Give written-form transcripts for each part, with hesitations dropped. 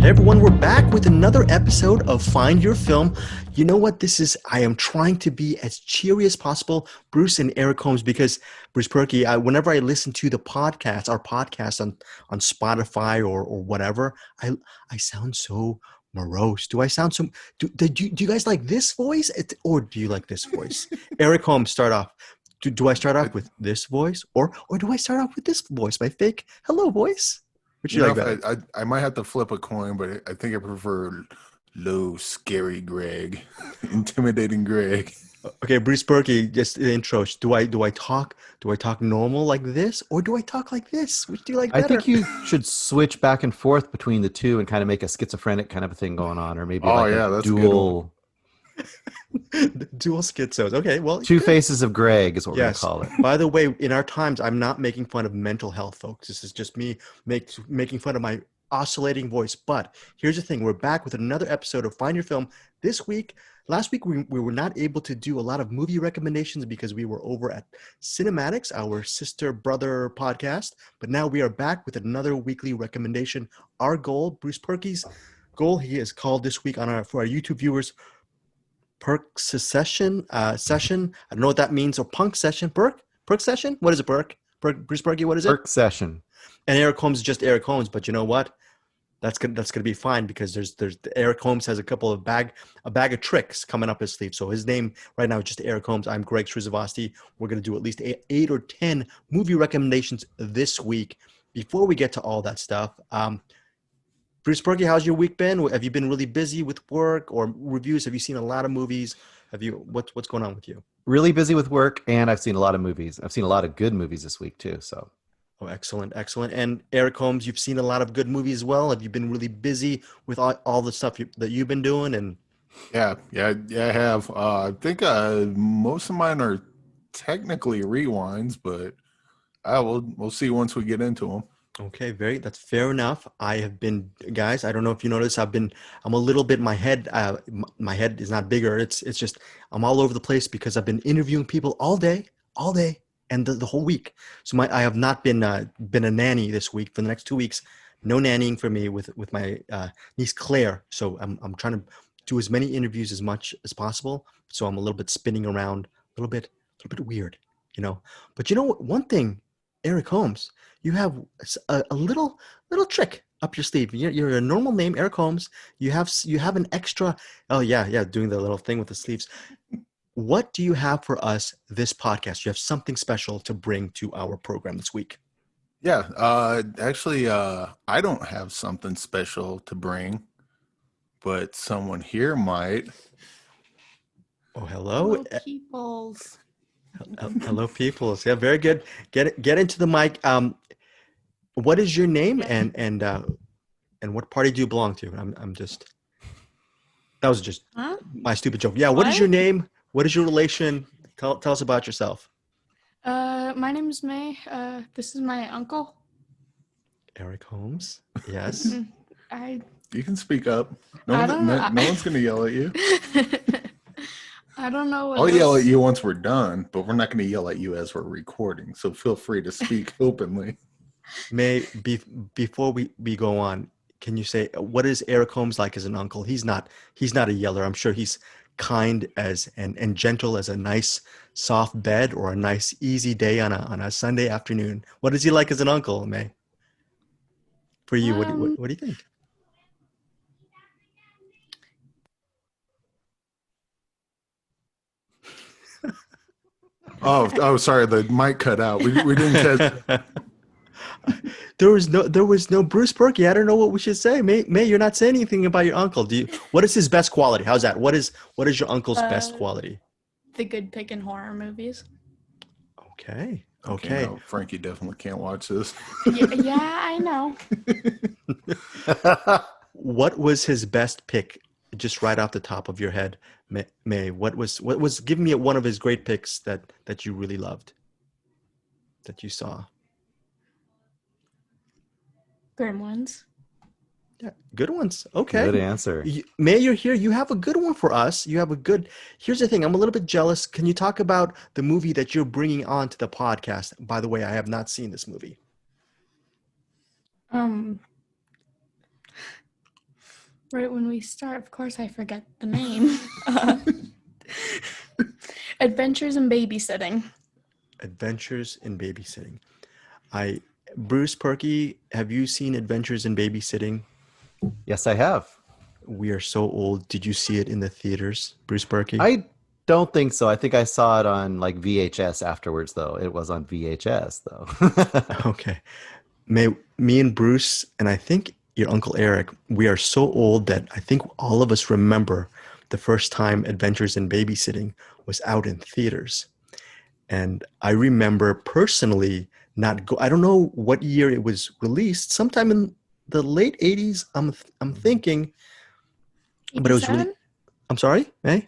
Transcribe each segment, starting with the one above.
Hey everyone, we're back with another episode of Find Your Film. You know what this is? I am trying to be as cheery as possible, Bruce and Eric Holmes, because Bruce Perky, whenever I listen to the podcast, our podcast on Spotify or whatever, I sound so morose. Do I sound so? Do you guys like this voice, or do you like this voice? Eric Holmes, start off. Do I start off with this voice, or do I start off with this voice, my fake hello voice? Which You you know, like better? I might have to flip a coin, but I think I prefer low, scary Greg, intimidating Greg. Okay, Bruce Berkey, just the intro. Do I talk normal like this, or do I talk like this? Which do you like I better? think you should switch back and forth between the two and kind of make a schizophrenic kind of a thing going on, or maybe Oh like a yeah, that's a good one. dual Dual schizos. Okay, well, two good. faces of Greg is what we're gonna Yes. call it. By the way, in our times, I'm not making fun of mental health, folks. This is just me making fun of my oscillating voice. But here's the thing: we're back with another episode of Find Your Film. Last week, we were not able to do a lot of movie recommendations because we were over at Cinematics, our sister brother podcast. But now we are back with another weekly recommendation. Our goal, Bruce Perky's goal, he has called this week for our YouTube viewers. Perk session. I don't know what that means. Or punk session. Perk session. What is it? Bruce Perky. What is it? Perk session. And Eric Holmes is just Eric Holmes. But you know what? That's gonna be fine because there's Eric Holmes has a bag of tricks coming up his sleeve. So his name right now is just Eric Holmes. I'm Greg Srizavasti. We're gonna do at least eight or 10 movie recommendations this week. Before we get to all that stuff, Bruce Perky, how's your week been? Have you been really busy with work or reviews? Have you seen a lot of movies? What's going on with you? Really busy with work, and I've seen a lot of movies. I've seen a lot of good movies this week too. So Oh, excellent, excellent. And Eric Holmes, you've seen a lot of good movies as well. Have you been really busy with all the stuff that you've been doing? And Yeah, I have. I think most of mine are technically rewinds, but we'll see once we get into them. okay, that's fair enough. I have been, guys, I don't know if you noticed, I'm a little bit, my head is not bigger. It's just, I'm all over the place because I've been interviewing people all day, and the whole week. So I have not been a nanny this week. For the next 2 weeks, no nannying for me with my niece Claire. So I'm trying to do as many interviews as much as possible. So I'm a little bit spinning around, a little bit weird, you know. But you know what? One thing, Eric Holmes, you have a little trick up your sleeve. You're a normal name, Eric Holmes. You have an extra. Oh yeah, doing the little thing with the sleeves. What do you have for us this podcast? You have something special to bring to our program this week. Yeah, actually, I don't have something special to bring, but someone here might. Oh, hello. Hello, peoples. Hello, people. Yeah, very good. Get into the mic. What is your name Yeah. and what party do you belong to? I'm just that was just Huh? my stupid joke. Yeah, what is your What? name? What is your relation? Tell us about yourself. My name is May. This is my uncle. Eric Holmes. Yes. I You can speak up. I don't know. No one's gonna yell at you. I don't know what I'll yell else- at you once we're done, but we're not going to yell at you as we're recording. So feel free to speak openly. Before we go on, can you say what is Eric Holmes like as an uncle? He's not a yeller. I'm sure he's kind and gentle as a nice soft bed or a nice easy day on a Sunday afternoon. What is he like as an uncle, May? For you, what do you think? Oh, sorry. The mic cut out. We didn't catch. There was no Bruce Perky. I don't know what we should say. May, you're not saying anything about your uncle. What is his best quality? How's that? What is your uncle's best quality? the good pick in horror movies. Okay. No, Frankie definitely can't watch this. Yeah, I know. What was his best pick? Just right off the top of your head, May. What was? Give me one of his great picks that you really loved, that you saw. Gremlins. Yeah, good ones. Okay. good answer. May, you're here. You have a good one for us. Here's the thing. I'm a little bit jealous. Can you talk about the movie that you're bringing on to the podcast? By the way, I have not seen this movie. Right when we start, of course, I forget the name. Adventures in Babysitting. Adventures in Babysitting. I Bruce Perky, have you seen Adventures in Babysitting? Yes, I have. We are so old. Did you see it in the theaters, Bruce Perky? I don't think so. I think I saw it on like VHS afterwards, though. It was on VHS, though. Okay. Me and Bruce, and I think your Uncle Eric, we are so old that I think all of us remember the first time Adventures in Babysitting was out in theaters. And I remember personally not go. I don't know what year it was released. Sometime in the late '80s. I'm thinking, but it was really. 87? I'm sorry, May.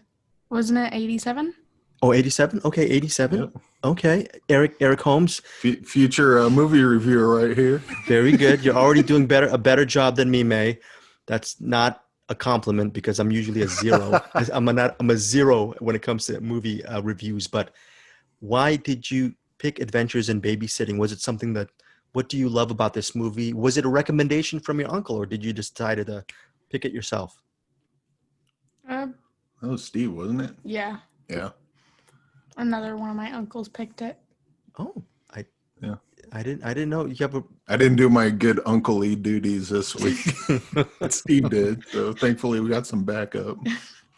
Wasn't it 87? Oh, 87. Okay, 87. Yep. Okay, Eric Holmes. Future movie reviewer right here. Very good. You're already doing a better job than me, May. That's not a compliment because I'm usually a zero. I'm a zero when it comes to movie reviews. But why did you pick Adventures in Babysitting? Was it something that? What do you love about this movie? Was it a recommendation from your uncle, or did you decide to pick it yourself? Uh, That was Steve, wasn't it? yeah. Yeah. Another one of my uncles picked it. Oh, I Yeah. I didn't know you have a. I didn't do my good uncle-y duties this week. Steve did, so thankfully we got some backup.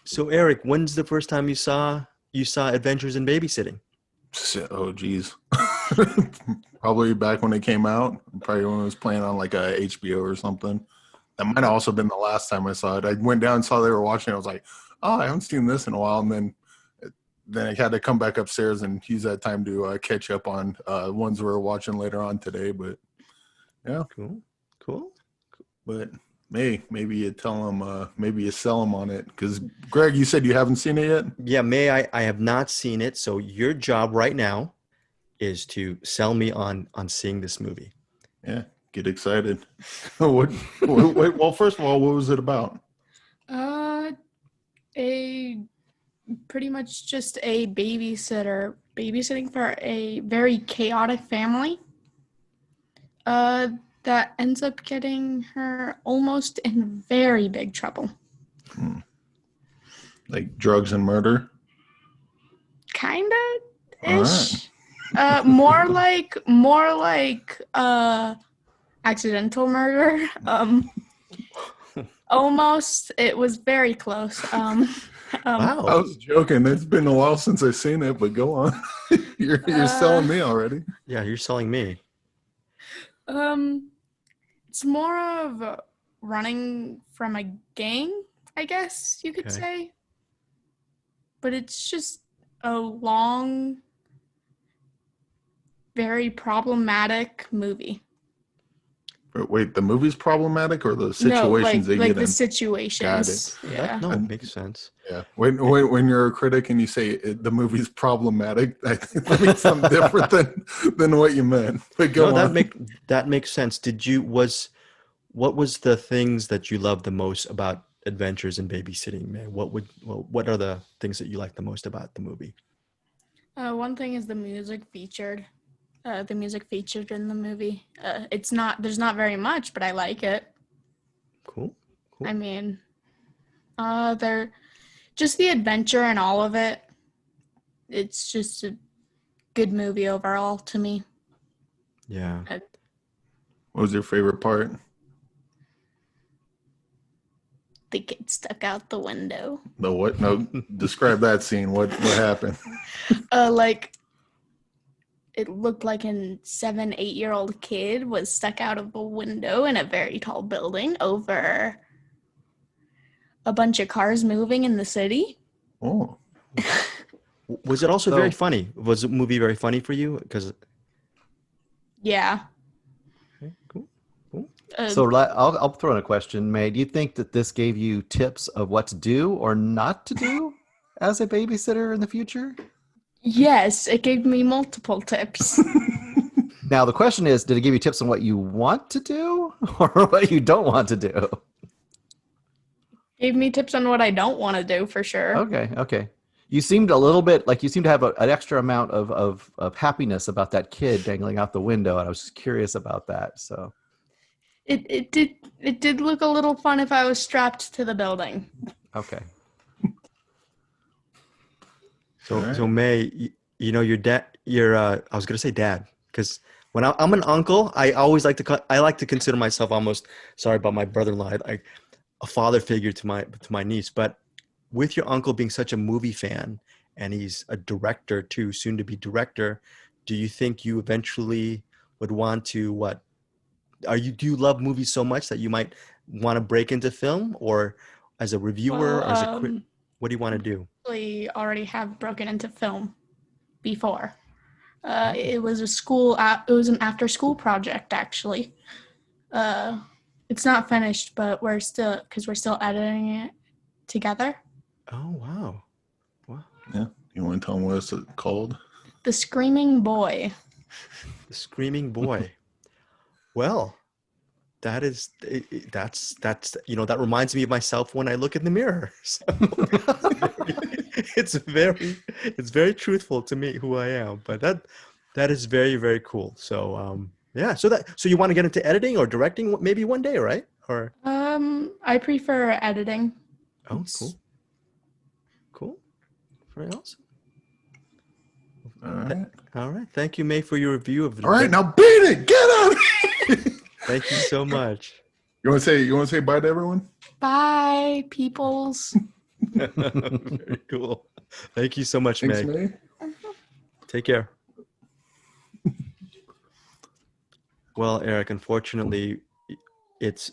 So Eric, when's the first time you saw Adventures in Babysitting? Oh, geez. Probably back when it came out. Probably when it was playing on like a HBO or something. That might have also been the last time I saw it. I went down and saw they were watching it. I was like, oh, I haven't seen this in a while. And then I had to come back upstairs and use that time to catch up on ones we were watching later on today. But yeah, Cool. but maybe you tell them, maybe you sell them on it. Because Greg, you said you haven't seen it yet? Yeah, May, I have not seen it. So your job right now is to sell me on seeing this movie. Yeah, get excited. Well, first of all, what was it about? A pretty much just a babysitter babysitting for a very chaotic family. That ends up getting her almost in very big trouble. Like drugs and murder? Kinda All ish. More like accidental murder. Almost. It was very close. Wow. I was joking. It's been a while since I've seen it, but go on. You're selling me already. Yeah, you're selling me. It's more of running from a gang, I guess you could Okay. say. But it's just a long, very problematic movie. But wait, the movie's problematic or the situations they like get the in? situations. Got Yeah. No, it makes sense. Yeah. When you're a critic and you say the movie's problematic, I think that means something different than what you meant. But go No, on. that makes sense. What was the things that you loved the most about Adventures in Babysitting, man? What are the things that you like the most about the movie? One thing is the music featured. The music featured in the movie. There's not very much, but I like it. Cool. I mean, they're just the adventure and all of it. It's just a good movie overall to me. Yeah. What was your favorite part? The kid stuck out the window. The what? No, describe that scene. What happened? Like it looked like a 7-8-year-old kid was stuck out of a window in a very tall building over a bunch of cars moving in the city. Oh, Was it also very funny? Was the movie very funny for you? Because Yeah. okay, cool. So I'll throw in a question, May. Do you think that this gave you tips of what to do or not to do as a babysitter in the future? Yes, it gave me multiple tips. Now, the question is, did it give you tips on what you want to do or what you don't want to do? Gave me tips on what I don't want to do for sure. Okay. You seemed a little bit like you seemed to have an extra amount of happiness about that kid dangling out the window, and I was just curious about that. So It did look a little fun if I was strapped to the building. Okay. So, All so right. May, your dad, I was gonna say dad, because when I'm an uncle, I always I like to consider myself almost, sorry about my brother-in-law, like a father figure to my niece. But with your uncle being such a movie fan, and he's a director too, soon to be director, do you think you eventually would want to what? Do you love movies so much that you might want to break into film, or as a reviewer, Well, or as a crit? What do you want to do? we already have broken into film before. Oh, It was it was an after school project actually. Uh, it's not finished, but we're still editing it together. oh wow. Wow. Yeah. You want to tell them what it's called? The Screaming Boy. The Screaming Boy. Well, that's that reminds me of myself when I look in the mirror. So it's very it's very truthful to me who I am. But that is very, very cool. So yeah, so you want to get into editing or directing maybe one day, right? Or I prefer editing. oh, It's cool. Cool. Very awesome. All Th- right. All right. Thank you, May, for your review of All right. Now beat it. Get out. Thank you so much. You want to say bye to everyone? bye, peoples. Very cool. Thank you so much, Thanks, May. May. Take care. Well, Eric, unfortunately, it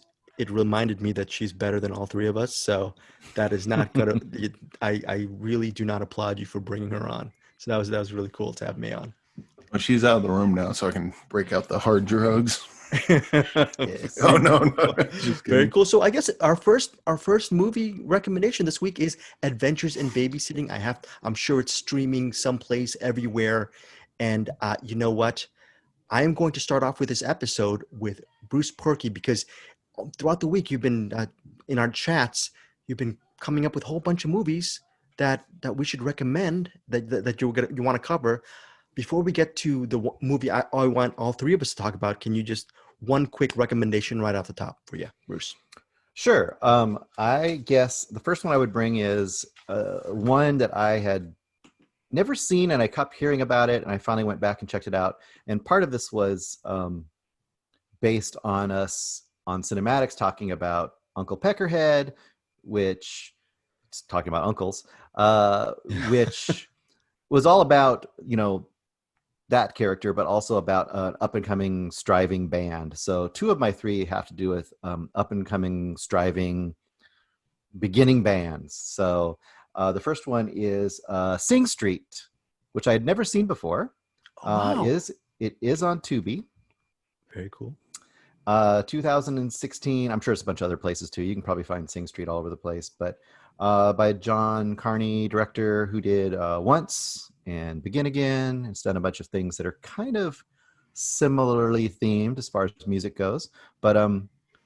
reminded me that she's better than all three of us. So that is not gonna. I really do not applaud you for bringing her on. So that was really cool to have May on. Well, she's out of the room now, so I can break out the hard drugs. Yes. Oh Very no, cool. no, just Very kidding. cool. So I guess our first movie recommendation this week is Adventures in Babysitting. I'm sure it's streaming someplace everywhere. And you know what? I am going to start off with this episode with Bruce Perky because throughout the week you've been in our chats, you've been coming up with a whole bunch of movies that we should recommend that you want to cover. Before we get to the movie I want all three of us to talk about, can you just one quick recommendation right off the top for you, Bruce? Sure. I guess the first one I would bring is one that I had never seen, and I kept hearing about it, and I finally went back and checked it out. And part of this was based on us on Cinematics talking about Uncle Peckerhead, which it's talking about uncles, which was all about that character, but also about an up and coming striving band. So two of my three have to do with up and coming striving beginning bands. So the first one is Sing Street, which I had never seen before. Oh wow, It is on Tubi. very cool. 2016. I'm sure it's a bunch of other places too. You can probably find Sing Street all over the place. But by John Carney, director, who did Once and Begin Again. It's done a bunch of things that are kind of similarly themed as far as music goes. But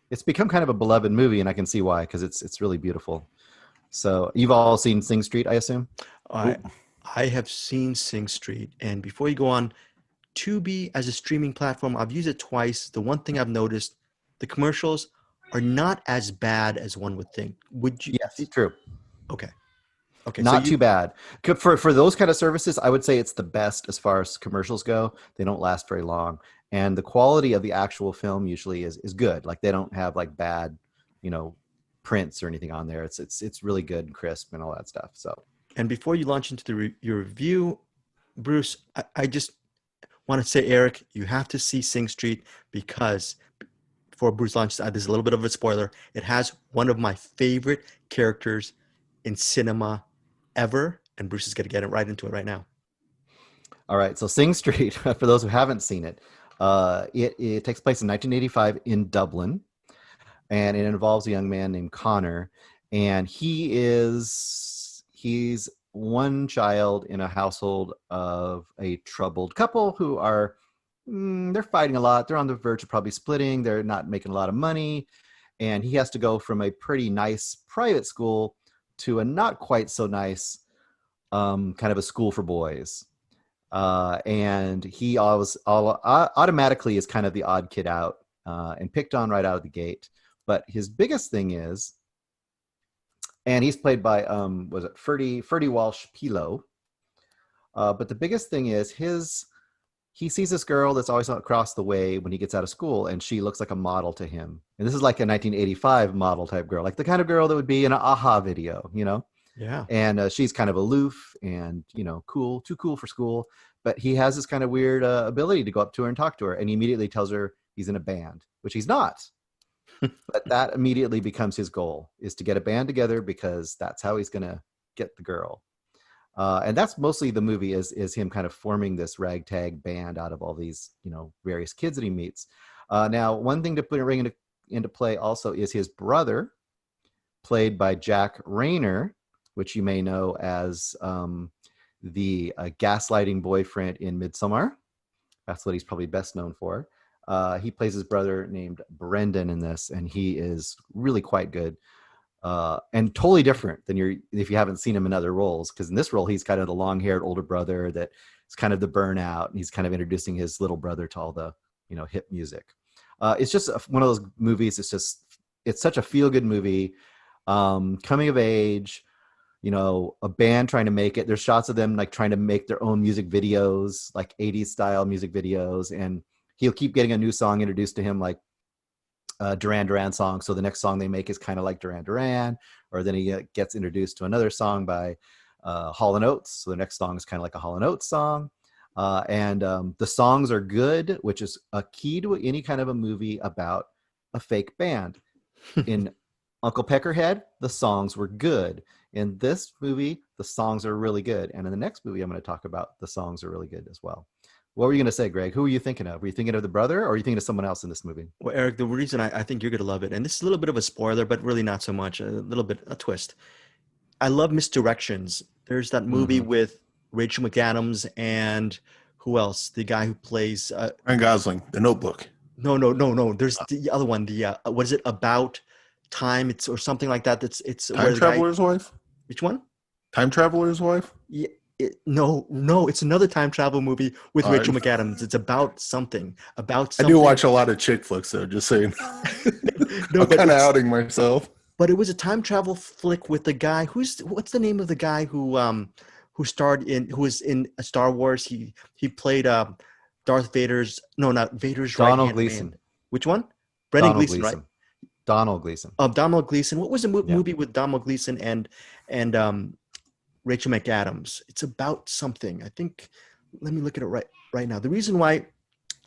it's become kind of a beloved movie, and I can see why, because it's really beautiful. So you've all seen Sing Street, I assume? I I have seen Sing Street, and before you go on, Tubi as a streaming platform, I've used it twice. The one thing I've noticed, the commercials are not as bad as one would think. Would you? Yes, true. Okay. Okay. So Not you, too bad. For those kind of services, I would say it's the best as far as commercials go. They don't last very long, and the quality of the actual film usually is good. Like they don't have like bad, prints or anything on there. It's really good and crisp and all that stuff. So and before you launch into your review, Bruce, I just want to say, Eric, you have to see Sing Street because before Bruce launches, this is a little bit of a spoiler. It has one of my favorite characters in cinema ever, and Bruce is going to get it right into it right now. all right, so Sing Street, for those who haven't seen it, it takes place in 1985 in Dublin, and it involves a young man named Connor, and he's one child in a household of a troubled couple who are they're fighting a lot. They're on the verge of probably splitting. They're not making a lot of money, and he has to go from a pretty nice private school to a not quite so nice kind of a school for boys. And he always automatically is kind of the odd kid out and picked on right out of the gate. But his biggest thing is, and he's played by was it Ferdy Walsh Pilo. But the biggest thing is he sees this girl that's always across the way when he gets out of school, and she looks like a model to him. And this is like a 1985 model type girl, like the kind of girl that would be in an AHA video, you know? Yeah. And she's kind of aloof and, you know, cool, too cool for school. But he has this kind of weird ability to go up to her and talk to her. And he immediately tells her he's in a band, which he's not. But that immediately becomes his goal, is to get a band together because that's how he's going to get the girl. And that's mostly the movie is him kind of forming this ragtag band out of all these, you know, various kids that he meets. Now, one thing to bring into play also is his brother, played by Jack Rayner, which you may know as the gaslighting boyfriend in Midsommar. That's what he's probably best known for. He plays his brother named Brendan in this, and he is really quite good. And totally different than if you haven't seen him in other roles, because in this role he's kind of the long-haired older brother that is kind of the burnout, and he's kind of introducing his little brother to all the, you know, hip music. It's just one of those movies. It's such a feel-good movie, coming of age, you know, a band trying to make it. There's shots of them like trying to make their own music videos, like 80s style music videos, and he'll keep getting a new song introduced to him, like Duran Duran song. So the next song they make is kind of like Duran Duran, or then he gets introduced to another song by Hall & Oates. So the next song is kind of like a Hall & Oates song. And the songs are good, which is a key to any kind of a movie about a fake band. In Uncle Peckerhead, the songs were good. In this movie, the songs are really good. And in the next movie I'm going to talk about, the songs are really good as well. What were you going to say, Greg? Who were you thinking of? Were you thinking of the brother, or are you thinking of someone else in this movie? Well, Eric, the reason I think you're going to love it, and this is a little bit of a spoiler, but really not so much, a little bit a twist. I love Misdirections. There's that movie with Rachel McAdams and who else? The guy who plays Ryan Gosling, The Notebook. No. There's the other one. The what is it about time? It's or something like that. It's where Time the guy, Traveler's Wife? which one? Time Traveler's Wife? Yeah, no, it's another time travel movie with All Rachel right. McAdams. It's about something. About I something. do watch a lot of chick flicks, though, just saying. No, I'm but kind of it's, outing myself. but it was a time travel flick with the guy what's the name of the guy who was in Star Wars. He played Darth Vader's not Vader's right Donald hand Gleason. man. Which one? Brendan Donald Gleeson, right? Donald Gleason. Donald Gleason. What was the Yeah. movie with Donald Gleason and Rachel McAdams? It's about something. I think. Let me look at it right now. The reason why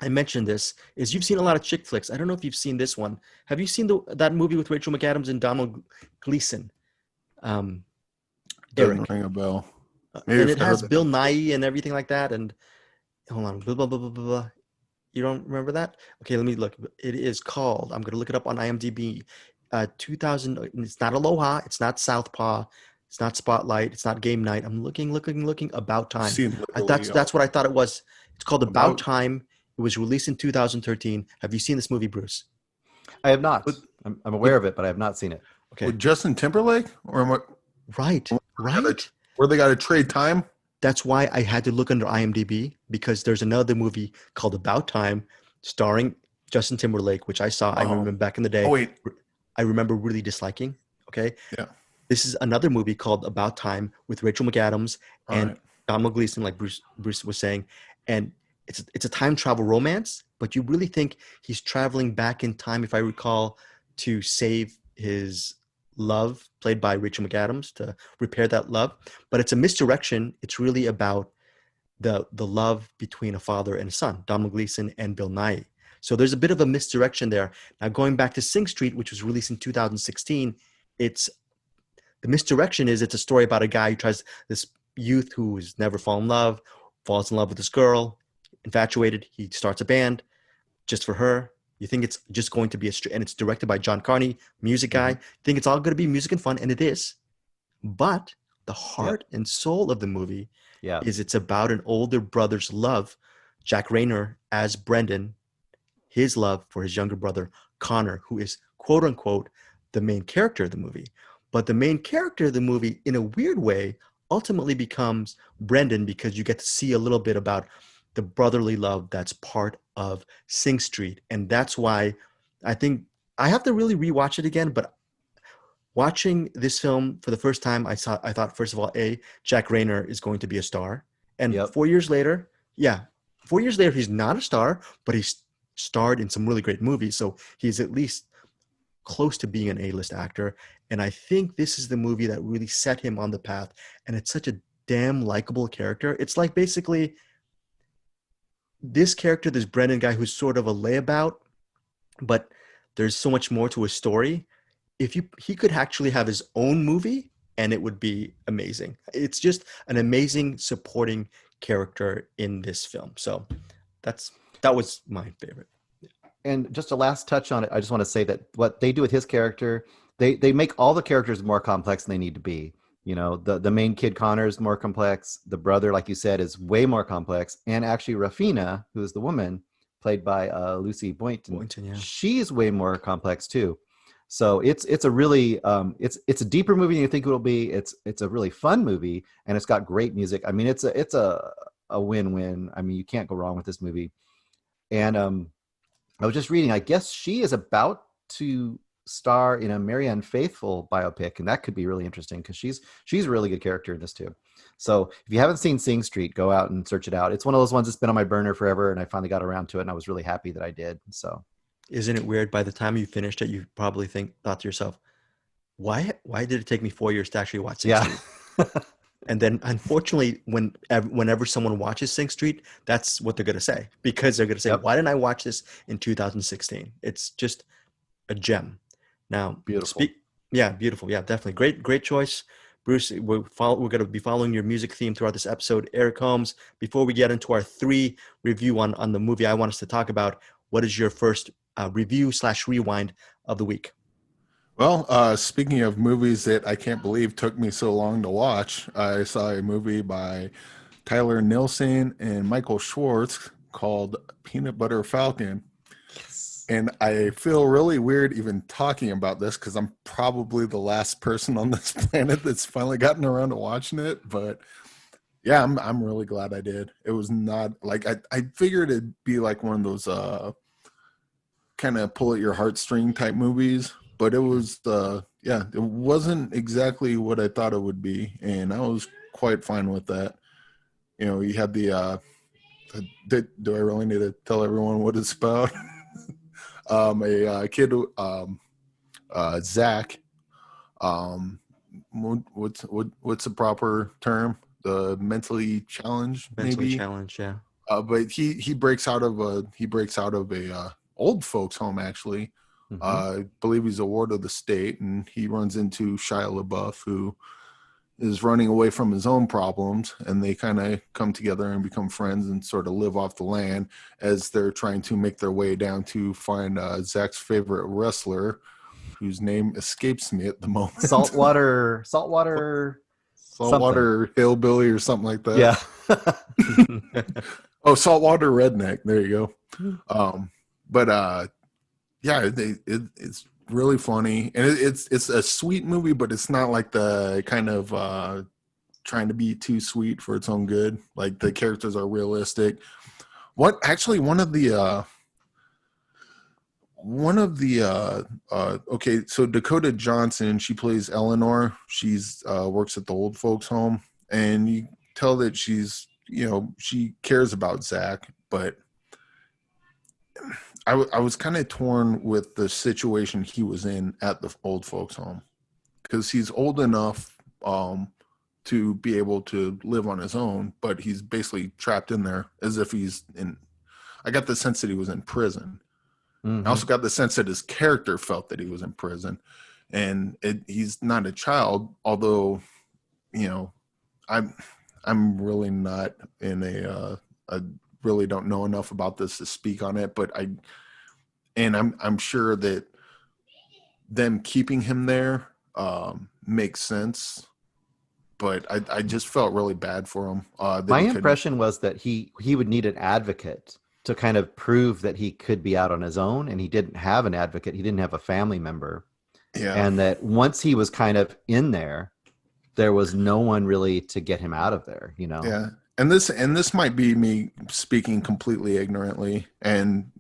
I mentioned this is you've seen a lot of chick flicks. I don't know if you've seen this one. Have you seen that movie with Rachel McAdams and Donald Gleason? Doesn't Eric. ring a bell. Maybe And if it I has heard Bill Nye and everything like that. And hold on, blah, blah, blah, blah, blah, blah. You don't remember that? Okay, let me look. It is called, I'm going to look it up on IMDb. 2000, it's not Aloha, it's not Southpaw, it's not Spotlight, it's not Game Night. I'm looking, About I've Time. seen literally That's what I thought it was. It's called About About- Time. It was released in 2013. Have you seen this movie, Bruce? I have not. But- I'm aware of it, but I have not seen it. Okay. with Justin Timberlake, or am I, Right. where they got to trade time? That's why I had to look under IMDb, because there's another movie called About Time starring Justin Timberlake, which I saw. I Oh. remember back in the day. Oh wait, I remember really disliking. Okay. Yeah. This is another movie called About Time with Rachel McAdams and Alright. Donald Gleason, like Bruce was saying. And it's a time travel romance, but you really think he's traveling back in time, if I recall, to save his love, played by Rachel McAdams, to repair that love. But it's a misdirection. It's really about the love between a father and a son, Donald Gleason and Bill Nye. So there's a bit of a misdirection there. Now, going back to Sing Street, which was released in 2016, the misdirection is it's a story about a guy who tries, this youth who has never fallen in love, falls in love with this girl, infatuated. He starts a band just for her. You think it's just going to be and it's directed by John Carney, music guy. You think it's all going to be music and fun, and it is. But the heart and soul of the movie is it's about an older brother's love, Jack Rayner as Brendan, his love for his younger brother, Connor, who is quote unquote the main character of the movie. But the main character of the movie, in a weird way, ultimately becomes Brendan, because you get to see a little bit about the love between a father and a son, Donald Gleason and Bill Nye. So there's a bit of a misdirection there. Now, going back to Sing Street, which was released in 2016, it's a misdirection. It's a story about a guy who tries, this youth who has never fallen in love, falls in love with this girl, infatuated. He starts a band just for her. You think it's just going to be and it's directed by John Carney, music guy. You think it's all going to be music and fun, and it is. But the heart and soul of the movie is it's about an older brother's love, Jack Rayner as Brendan, his love for his younger brother, Connor, who is quote unquote the main character of the movie. But the main character of the movie, in a weird way, ultimately becomes Brendan, because you get to see a little bit about the brotherly love that's part of Sing Street. And that's why I think I have to really rewatch it again. But watching this film for the first time, I thought, first of all, Jack Rayner is going to be a star. And Yep. 4 years later, yeah, 4 years later, he's not a star, but he's starred in some really great movies. So he's at least close to being an A-list actor. And I think this is the movie that really set him on the path. And it's such a damn likable character. It's like basically this character, this Brennan guy who's sort of a layabout, but there's so much more to his story. If he could actually have his own movie and it would be amazing. It's just an amazing supporting character in this film. So that was my favorite. And just a last touch on it, I just want to say that what they do with his character, they make all the characters more complex than they need to be. You know, the main kid Connor is more complex. The brother, like you said, is way more complex. And actually, Rafina, who is the woman played by Lucy Boynton, Yeah. she's way more complex too. So it's a really it's a deeper movie than you think it will be. It's a really fun movie, and it's got great music. I mean, it's a win-win. I mean, you can't go wrong with this movie. And I was just reading, I guess she is about to star in a Marianne Faithfull biopic, and that could be really interesting because she's a really good character in this too. So if you haven't seen Sing Street, go out and search it out. It's one of those ones that's been on my burner forever, and I finally got around to it, and I was really happy that I did. So Isn't it weird? By the time you finished it, you probably thought to yourself, why did it take me 4 years to actually watch Sing yeah. Street? And then, unfortunately, whenever someone watches Sing Street, that's what they're going to say, because they're going to say, Yep. why didn't I watch this in 2016? It's just a gem. Now, Beautiful. Yeah, beautiful. Yeah, definitely. Great choice. Bruce, we're going to be following your music theme throughout this episode. Eric Holmes, before we get into our 3 review on the movie I want us to talk about, what is your first review/rewind of the week? Well, speaking of movies that I can't believe took me so long to watch, I saw a movie by Tyler Nilson and Michael Schwartz called Peanut Butter Falcon. Yes. And I feel really weird even talking about this because I'm probably the last person on this planet that's finally gotten around to watching it. But yeah, I'm really glad I did. It was not like I figured it'd be like one of those kind of pull at your heartstring type movies, but it was it wasn't exactly what I thought it would be, and I was quite fine with that. You know, you had do I really need to tell everyone what it's about? A kid, Zach, what's the proper term? The mentally challenged, Mentally maybe. challenged, yeah. But he breaks out of a old folks home, actually. Mhm. I believe he's a ward of the state, and he runs into Shia LaBeouf, who is running away from his own problems, and they kind of come together and become friends and sort of live off the land as they're trying to make their way down to find Zach's favorite wrestler, whose name escapes me at the moment. Saltwater Saltwater Hillbilly or something like that. Yeah. Oh, Saltwater Redneck. There you go. But it's really funny, and it's a sweet movie, but it's not like the kind of trying to be too sweet for its own good. Like, the characters are realistic. One of the okay, so Dakota Johnson, she plays Eleanor. She's works at the old folks home, and you tell that she's, she cares about Zach, but I was kind of torn with the situation he was in at the old folks home, because he's old enough to be able to live on his own, but he's basically trapped in there as if he's in. I got the sense that he was in prison. Mhm. I also got the sense that his character felt that he was in prison, and he's not a child, although, I'm really not in I really don't know enough about this to speak on it, but I'm sure that them keeping him there makes sense, but I just felt really bad for him. My impression was that he would need an advocate to kind of prove that he could be out on his own, and he didn't have an advocate. He didn't have a family member. Yeah. And that once he was kind of in there was no one really to get him out of there, Yeah. and this might be me speaking completely ignorantly, and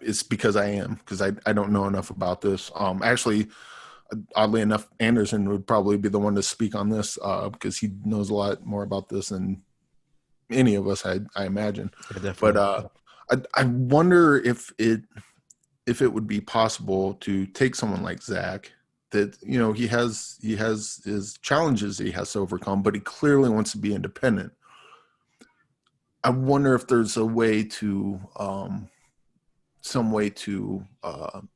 it's because I am, because I don't know enough about this. Actually, oddly enough, Anderson would probably be the one to speak on this because he knows a lot more about this than any of us, I imagine. Yeah, definitely. But I wonder if it would be possible to take someone like Zach, that he has his challenges he has to overcome, but he clearly wants to be independent. I wonder if there's a way to some way to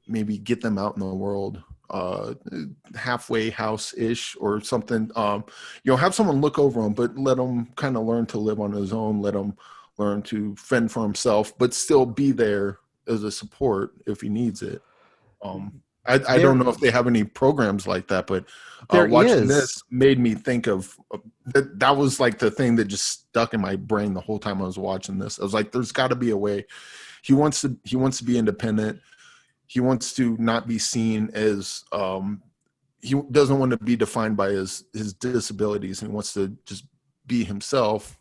maybe get them out in the world, halfway house-ish or something. Have someone look over him, but let him kind of learn to live on his own, let him learn to fend for himself, but still be there as a support if he needs it. I don't know if they have any programs like that, but There watching is. this made me think of that was like the thing that just stuck in my brain the whole time I was watching this. I was like, there's got to be a way. He wants to be independent. He wants to not be seen as he doesn't want to be defined by his disabilities, and he wants to just be himself.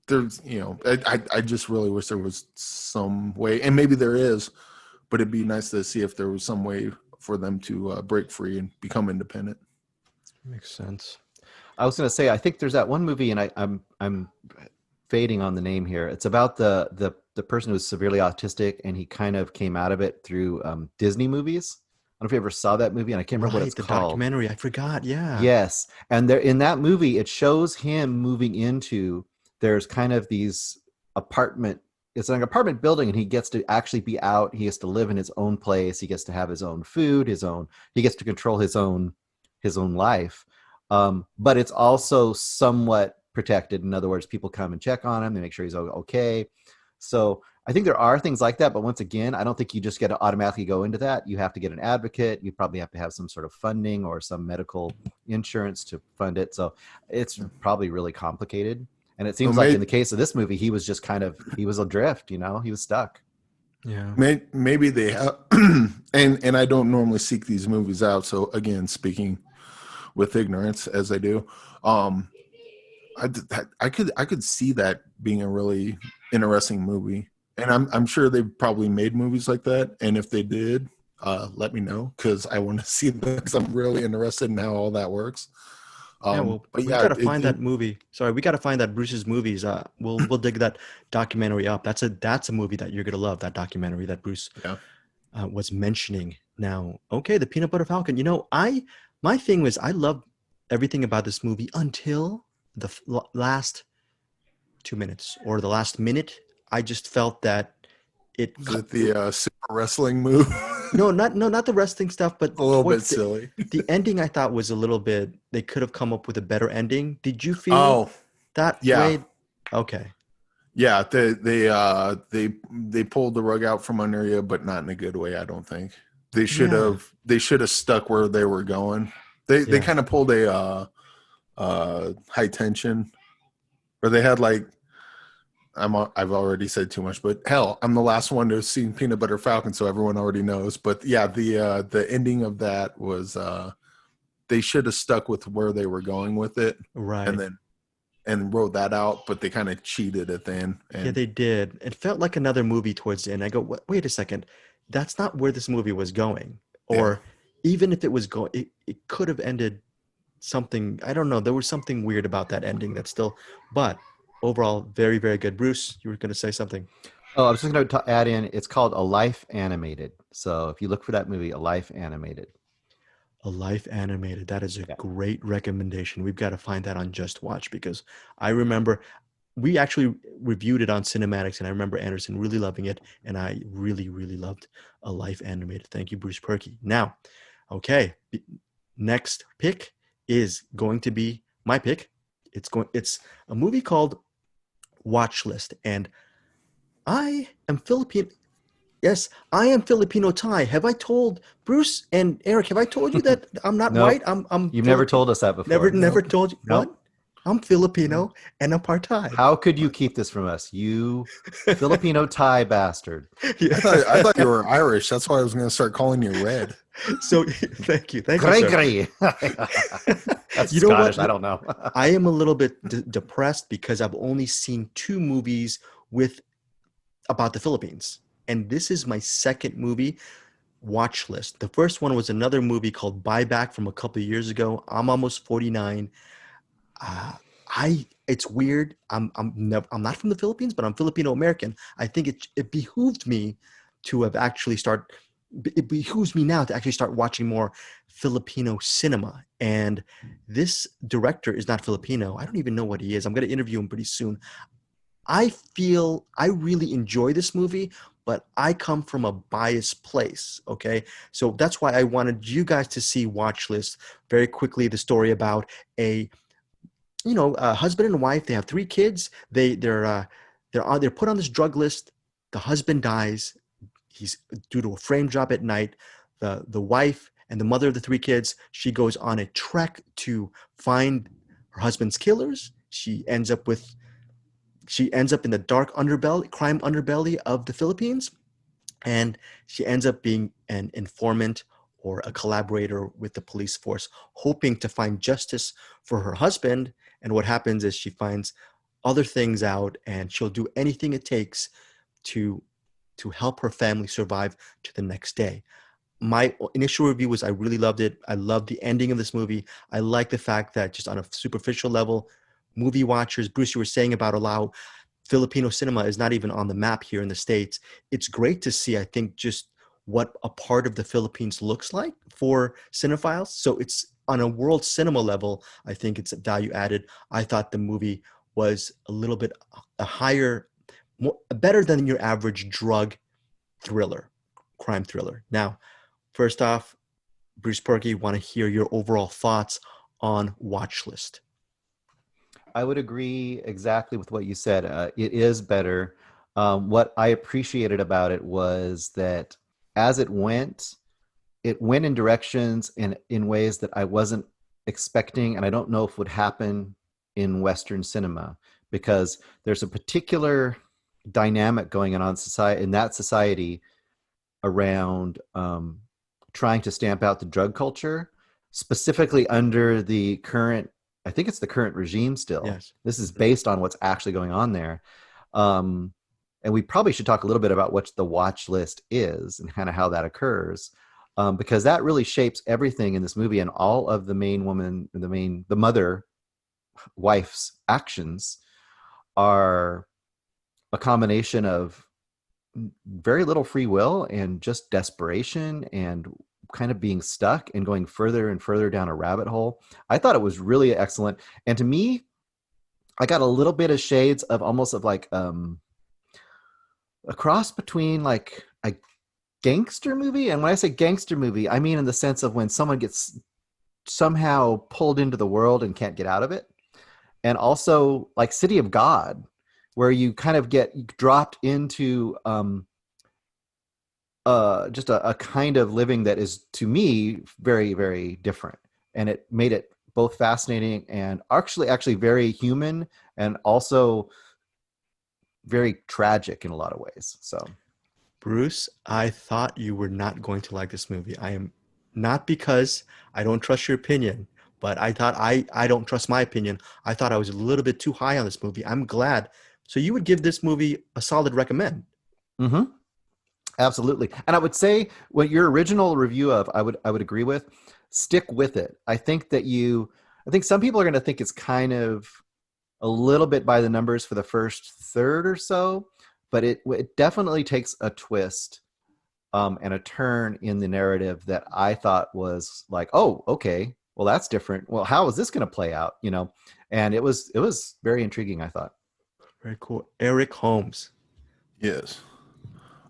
There's I just really wish there was some way, and maybe there is, but it'd be nice to see if there was some way for them to break free and become independent. Makes sense. I was going to say, I think there's that one movie, and I'm fading on the name here. It's about the person who's severely autistic, and he kind of came out of it through Disney movies. I don't know if you ever saw that movie, and I can't remember what it's The called. documentary. I forgot. Yeah. Yes, and there in that movie, it shows him moving into. There's kind of these apartment. It's like an apartment building, and he gets to actually be out. He gets to live in his own place. He gets to have his own food, he gets to control his own life. But it's also somewhat protected. In other words, people come and check on him. They make sure he's okay. So I think there are things like that. But once again, I don't think you just get to automatically go into that. You have to get an advocate. You probably have to have some sort of funding or some medical insurance to fund it. So it's probably really complicated. And it seems like in the case of this movie, he was just he was adrift, he was stuck. Yeah. Maybe they have, and I don't normally seek these movies out. So again, speaking with ignorance as I do, I could see that being a really interesting movie, and I'm sure they've probably made movies like that. And if they did, let me know, because I want to see them, because I'm really interested in how all that works. We gotta find that movie. Sorry, we gotta find that Bruce's movies. We'll dig that documentary up. That's a movie that you're gonna love. That documentary that Bruce was mentioning. Now, okay, the Peanut Butter Falcon. My thing was, I love everything about this movie until the last 2 minutes or the last minute. I just felt that it. Is it the super wrestling move? No, not the wrestling stuff, but a little bit silly. The ending I thought was a little bit. They could have come up with a better ending. Did you feel that way? Okay. Yeah, they pulled the rug out from under you, but not in a good way. I don't think they should have. They should have stuck where they were going. They kind of pulled a high tension, or they had like. I've already said too much, but hell, I'm the last one to have seen Peanut Butter Falcon, so everyone already knows. But yeah, the ending of that was they should have stuck with where they were going with it, right? And wrote that out, but they kind of cheated at the end. Yeah, they did. It felt like another movie towards the end. I go, wait a second, that's not where this movie was going. Or even if it was going, it could have ended something. I don't know. There was something weird about that ending that still, but. Overall, very, very good. Bruce, you were going to say something. Oh, I was just going to add in, it's called A Life Animated. So if you look for that movie, A Life Animated. A Life Animated. That is a great recommendation. We've got to find that on Just Watch, because I remember we actually reviewed it on Cinematics, and I remember Anderson really loving it, and I really, really loved A Life Animated. Thank you, Bruce Perky. Now, okay, next pick is going to be my pick. It's a movie called Watch List, and I am Filipino. Yes, I am Filipino Thai. Have I told Bruce and Eric? Have I told you that I'm not white? I'm. You've never told us that before. Never told you. Nope. What? I'm Filipino and I'm part Thai. How could you keep this from us, you Filipino Thai bastard? Yeah. I thought you were Irish. That's why I was going to start calling you Red. So thank you, Gregory. That's You know what? Scottish. I don't know. I am a little bit depressed because I've only seen two movies with about the Philippines, and this is my second movie watch list. The first one was another movie called Buyback from a couple of years ago. I'm almost 49. Uh, it's weird. I'm not from the Philippines, but I'm Filipino American. I think it behooved me to have actually start. It behooves me now to actually start watching more Filipino cinema. And this director is not Filipino. I don't even know what he is. I'm going to interview him pretty soon. I feel I really enjoy this movie, but I come from a biased place. Okay. So that's why I wanted you guys to see Watch List very quickly. The story about a, a husband and wife. They have three kids. They're put on this drug list. The husband dies. He's due to a frame job at night. The wife and the mother of the three kids, she goes on a trek to find her husband's killers. She ends up in the dark underbelly, crime underbelly of the Philippines, and she ends up being an informant or a collaborator with the police force, hoping to find justice for her husband. And what happens is she finds other things out, and she'll do anything it takes to help her family survive to the next day. My initial review was I really loved it. I loved the ending of this movie. I like the fact that just on a superficial level, movie watchers, Bruce, you were saying about allow Filipino cinema is not even on the map here in the States. It's great to see, I think, just what a part of the Philippines looks like for cinephiles. So it's on a world cinema level, I think it's a value added. I thought the movie was a little bit a higher, better than your average drug thriller, crime thriller. Now, first off, Bruce Perky, want to hear your overall thoughts on Watch List. I would agree exactly with what you said. It is better. What I appreciated about it was that as it went in directions and in ways that I wasn't expecting, and I don't know if would happen in Western cinema, because there's a particular dynamic going on in that society around trying to stamp out the drug culture, specifically under the current, I think it's the current regime still. Yes. This is based on what's actually going on there. And we probably should talk a little bit about what the watch list is and kind of how that occurs, because that really shapes everything in this movie, and all of the mother wife's actions are a combination of very little free will and just desperation and kind of being stuck and going further and further down a rabbit hole. I thought it was really excellent. And to me, I got a little bit of shades of almost of like a cross between like a gangster movie. And when I say gangster movie, I mean in the sense of when someone gets somehow pulled into the world and can't get out of it. And also like City of God, where you kind of get dropped into just a kind of living that is, to me, very, very different. And it made it both fascinating and actually very human, and also very tragic in a lot of ways. So, Bruce, I thought you were not going to like this movie. I am not because I don't trust your opinion, but I thought I don't trust my opinion. I thought I was a little bit too high on this movie. I'm glad. So you would give this movie a solid recommend. mm-hmm. Absolutely. And I would say what your original review of, I would agree with. Stick with it. I think some people are going to think it's kind of a little bit by the numbers for the first third or so, but it definitely takes a twist and a turn in the narrative that I thought was like, oh, okay, well, that's different. Well, how is this going to play out? And it was very intriguing, I thought. Very cool. Eric Holmes. Yes.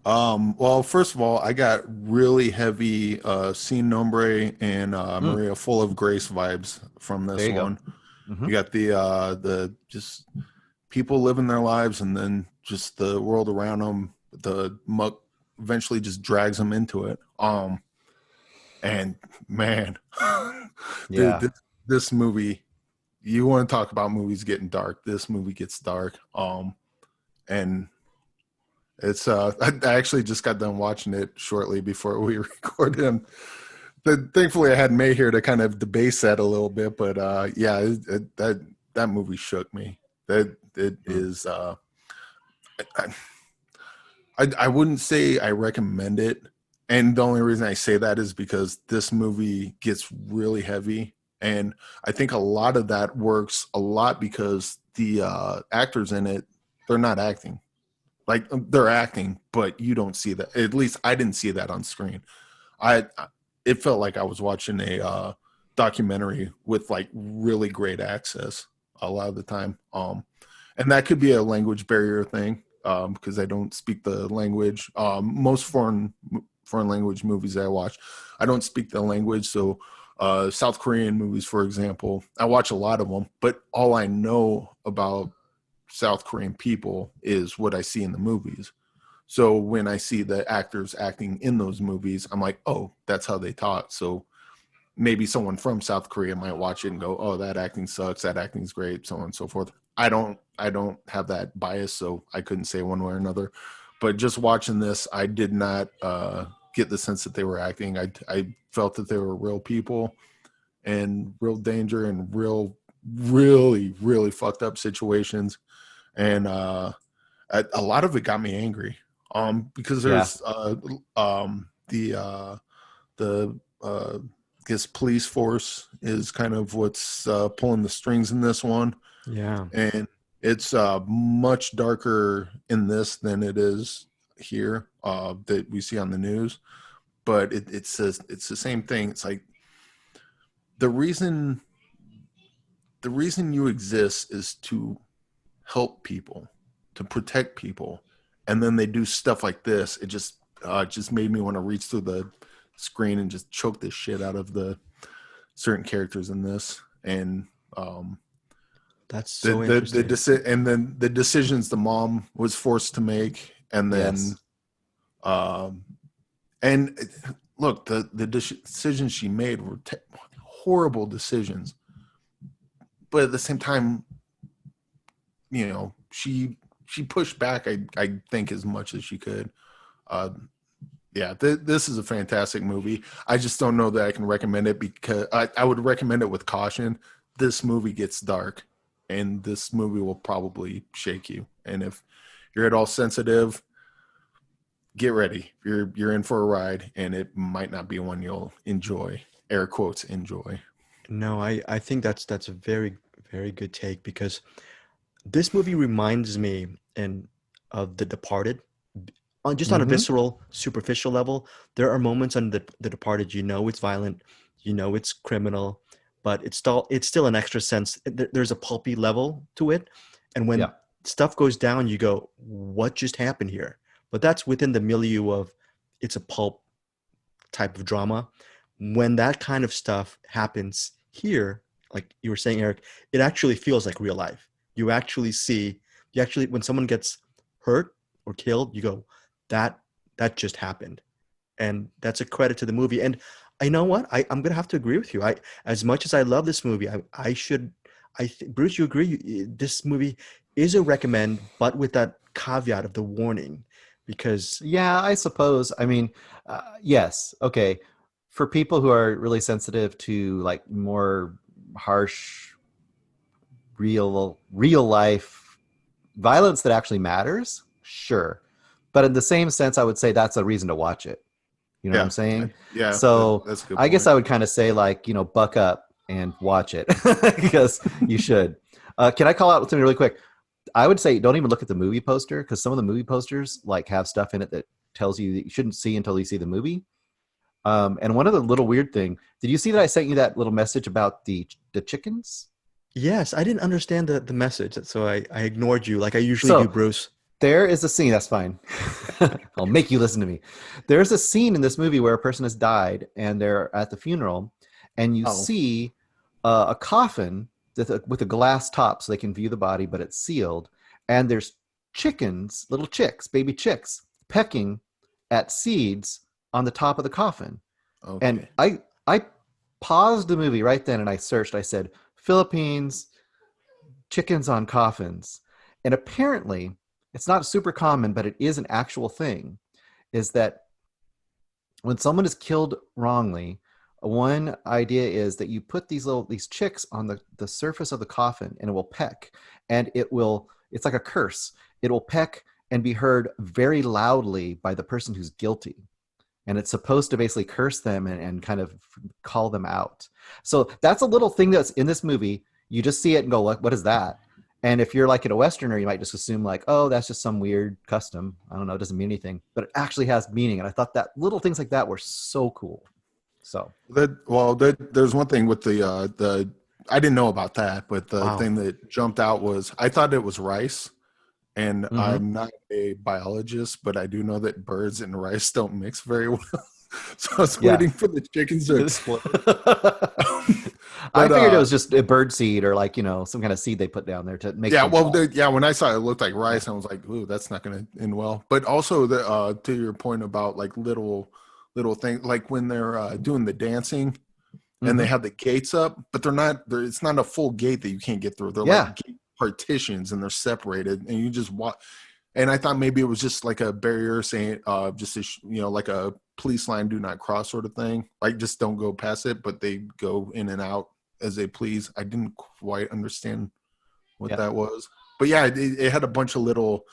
Well, first of all, I got really heavy Sin Nombre and Maria Full of Grace vibes from this There you one. go. Mm-hmm. You got the just people living their lives, and then just the world around them. The muck eventually just drags them into it. And man, Yeah. this movie. You want to talk about movies getting dark? This movie gets dark. And it's I actually just got done watching it shortly before we recorded, Thankfully, I had May here to kind of debase that a little bit, but yeah, that movie shook me. That it Mm. is. I wouldn't say I recommend it, and the only reason I say that is because this movie gets really heavy, and I think a lot of that works a lot because the actors in it, they're not acting. Like they're acting, but you don't see that. At least I didn't see that on screen. I it felt like I was watching a documentary with like really great access a lot of the time. And that could be a language barrier thing because I don't speak the language. Most foreign language movies that I watch, I don't speak the language. So South Korean movies, for example, I watch a lot of them, but all I know about South Korean people is what I see in the movies. So when I see the actors acting in those movies, I'm like, oh, that's how they talk. So maybe someone from South Korea might watch it and go, oh, that acting sucks, that acting's great, so on and so forth. I don't have that bias, so I couldn't say one way or another. But just watching this, I did not get the sense that they were acting. I felt that they were real people and real danger and really, really fucked up situations. And a lot of it got me angry. Because Yeah. there's the I guess police force is kind of what's pulling the strings in this one, Yeah. and it's much darker in this than it is here that we see on the news. But it's the same thing. It's like the reason the reason you exist is to help people, to protect people, and then they do stuff like this. It just made me want to reach through the screen and just choke the shit out of the certain characters in this. And That's so interesting. and then the decisions the mom was forced to make, and then Yes. um and look, the decisions she made were horrible decisions, but at the same time, she pushed back. I think as much as she could. Uh, yeah, this is a fantastic movie. I just don't know that I can recommend it because I would recommend it with caution. This movie gets dark, and this movie will probably shake you. And if you're at all sensitive, get ready. You're in for a ride, and it might not be one you'll enjoy. Air quotes enjoy. No, I think that's a very, very good take because this movie reminds me and of The Departed. Just on a Mm-hmm. visceral, superficial level, there are moments on The Departed, it's violent, it's criminal, but it's still an extra sense. There's a pulpy level to it, and when Yeah. stuff goes down, you go, "What just happened here?" But that's within the milieu of it's a pulp type of drama. When that kind of stuff happens here, like you were saying, Eric, it actually feels like real life. When someone gets hurt or killed, you go, that that just happened, and that's a credit to the movie. And I know what I'm gonna have to agree with you. As much as I love this movie, I should. Bruce, you agree? This movie is a recommend, but with that caveat of the warning, because Yeah, I suppose. I mean, yes. Okay. For people who are really sensitive to like more harsh, real life violence that actually matters, sure. But in the same sense, I would say that's a reason to watch it. You know what I'm Yeah, saying? yeah, So that's a good I guess point. I would kind of say like, buck up and watch it because you should. Can I call out something really quick? I would say don't even look at the movie poster because some of the movie posters like have stuff in it that tells you that you shouldn't see until you see the movie. And one other little weird thing, did you see that I sent you that little message about the chickens? yes, I didn't understand the message, so I ignored you like I usually do, So Bruce. there is a scene, that's fine. I'll make you listen to me. There's a scene in this movie where a person has died and they're at the funeral, and you Oh, see a coffin with a glass top so they can view the body, but it's sealed. And there's chickens, little chicks, baby chicks, pecking at seeds on the top of the coffin. And okay. I paused the movie right then and I searched. I said, Philippines, chickens on coffins. And apparently, it's not super common, but it is an actual thing, is that when someone is killed wrongly, One idea is that you put these chicks on the surface of the coffin, and it will peck, and it's like a curse. It will peck and be heard very loudly by the person who's guilty, and it's supposed to basically curse them and kind of call them out. So that's a little thing that's in this movie. You just see it and go, what is that? And if you're like a Westerner, you might just assume like, oh, that's just some weird custom. I don't know, it doesn't mean anything, but it actually has meaning. And I thought that little things like that were so cool. So there's one thing with the I didn't know about that, but the Wow. thing that jumped out was I thought it was rice, and Mhm. I'm not a biologist, but I do know that birds and rice don't mix very well. So I was Yeah. waiting for the chickens to explode. I But figured it was just a bird seed or like, some kind of seed they put down there to make yeah, them well, fall. when I saw it, it looked like rice, I was like, "Ooh, that's not going to end well." But also, to your point about like little things, like when they're doing the dancing and they Mhm. have the gates up, but it's not a full gate that you can't get through. They're Yeah. like gate partitions, and they're separated, and you just walk. And I thought maybe it was just like a barrier saying, like a police line, do not cross sort of thing. Like just don't go past it, but they go in and out as they please. I didn't quite understand what Yeah. that was. But yeah, it had a bunch of little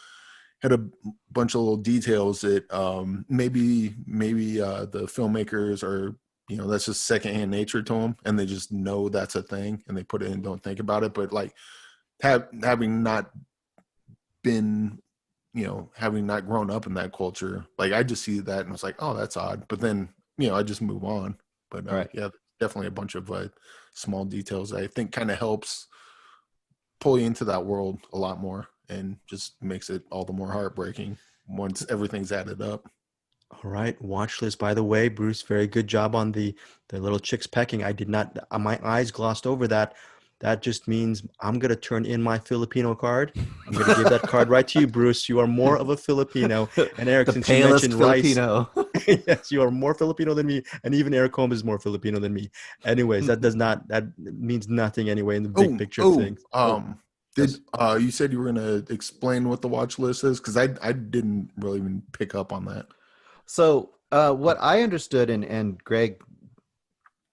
details that maybe the filmmakers are, that's just secondhand nature to them, and they just know that's a thing and they put it in and don't think about it. But like having not been, having not grown up in that culture, like I just see that and I was like, oh, that's odd. But then, I just move on. But Right. yeah, definitely a bunch of small details that I think kind of helps pull you into that world a lot more and just makes it all the more heartbreaking once everything's added up. All right, watch list. By the way, Bruce, very good job on the little chicks pecking. I did not. My eyes glossed over that. That just means I'm gonna turn in my Filipino card. I'm gonna give that card right to you, Bruce. You are more of a Filipino. And Eric, The since you palest mentioned rice, Filipino. yes, you are more Filipino than me, and even Eric Holmes is more Filipino than me. Anyways, that means nothing anyway in the big Oh, picture of things. Oh, did yes. you said you were gonna explain what the watch list is? Because I didn't really even pick up on that. So what I understood, and Greg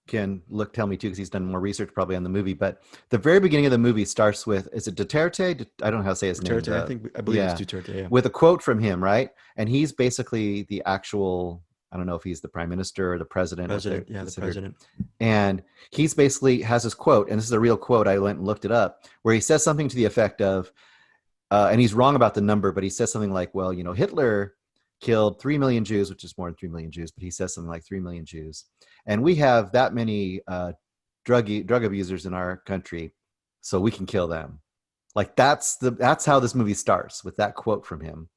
can tell me too because he's done more research probably on the movie. But the very beginning of the movie starts with, is it Duterte? I don't know how to say his name. Duterte, I believe it's Yeah, Duterte. Yeah, with a quote from him, right? And he's basically the actual. I don't know if he's the prime minister or the president, what they're president. Yeah, the considered. president. And he's basically has this quote, and this is a real quote. I went and looked it up, where he says something to the effect of, and he's wrong about the number, but he says something like, well, Hitler killed 3 million Jews, which is more than 3 million Jews, but he says something like 3 million Jews. And we have that many drug abusers in our country, so we can kill them. Like that's how this movie starts, with that quote from him.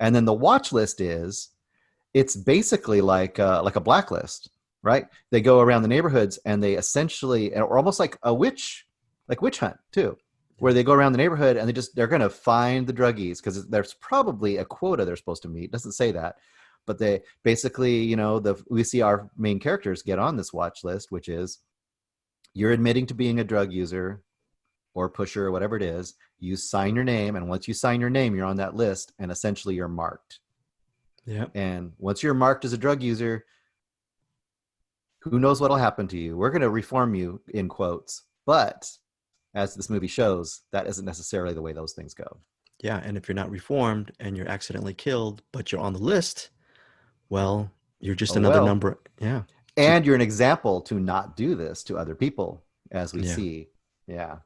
And then the watch list it's basically like a blacklist, right? They go around the neighborhoods and they essentially, or almost like witch hunt too, where they go around the neighborhood and they're going to find the druggies, because there's probably a quota they're supposed to meet. It doesn't say that, but they basically, we see our main characters get on this watch list, which is, you're admitting to being a drug user or pusher or whatever it is. You sign your name, and once you sign your name, you're on that list, and essentially you're marked. Yeah. And once you're marked as a drug user, who knows what'll happen to you? We're going to reform you, in quotes, but as this movie shows, that isn't necessarily the way those things go. Yeah, and if you're not reformed and you're accidentally killed, but you're on the list, well, you're just Oh another well. number. Yeah. And you're an example to not do this to other people, as we Yeah. see. Yeah.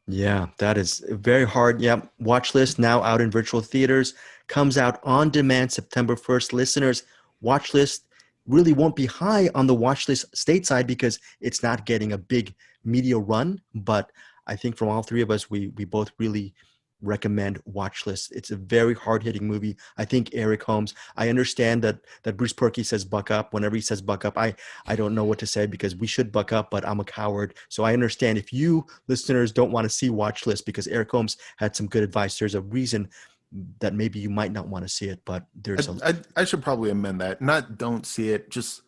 Yeah, that is very hard. Yeah, watch list now out in virtual theaters, comes out on demand September 1st. Listeners, watch list really won't be high on the watch list stateside because it's not getting a big media run. But I think from all three of us, we both really recommend watch list. It's a very hard-hitting movie. I think Eric Holmes, I understand that Bruce Perky says buck up. Whenever he says buck up, I don't know what to say because we should buck up, but I'm a coward. So I understand if you listeners don't want to see watch list because Eric Holmes had some good advice, there's a reason that maybe you might not want to see it, but there's I should probably amend that. Not don't see it, just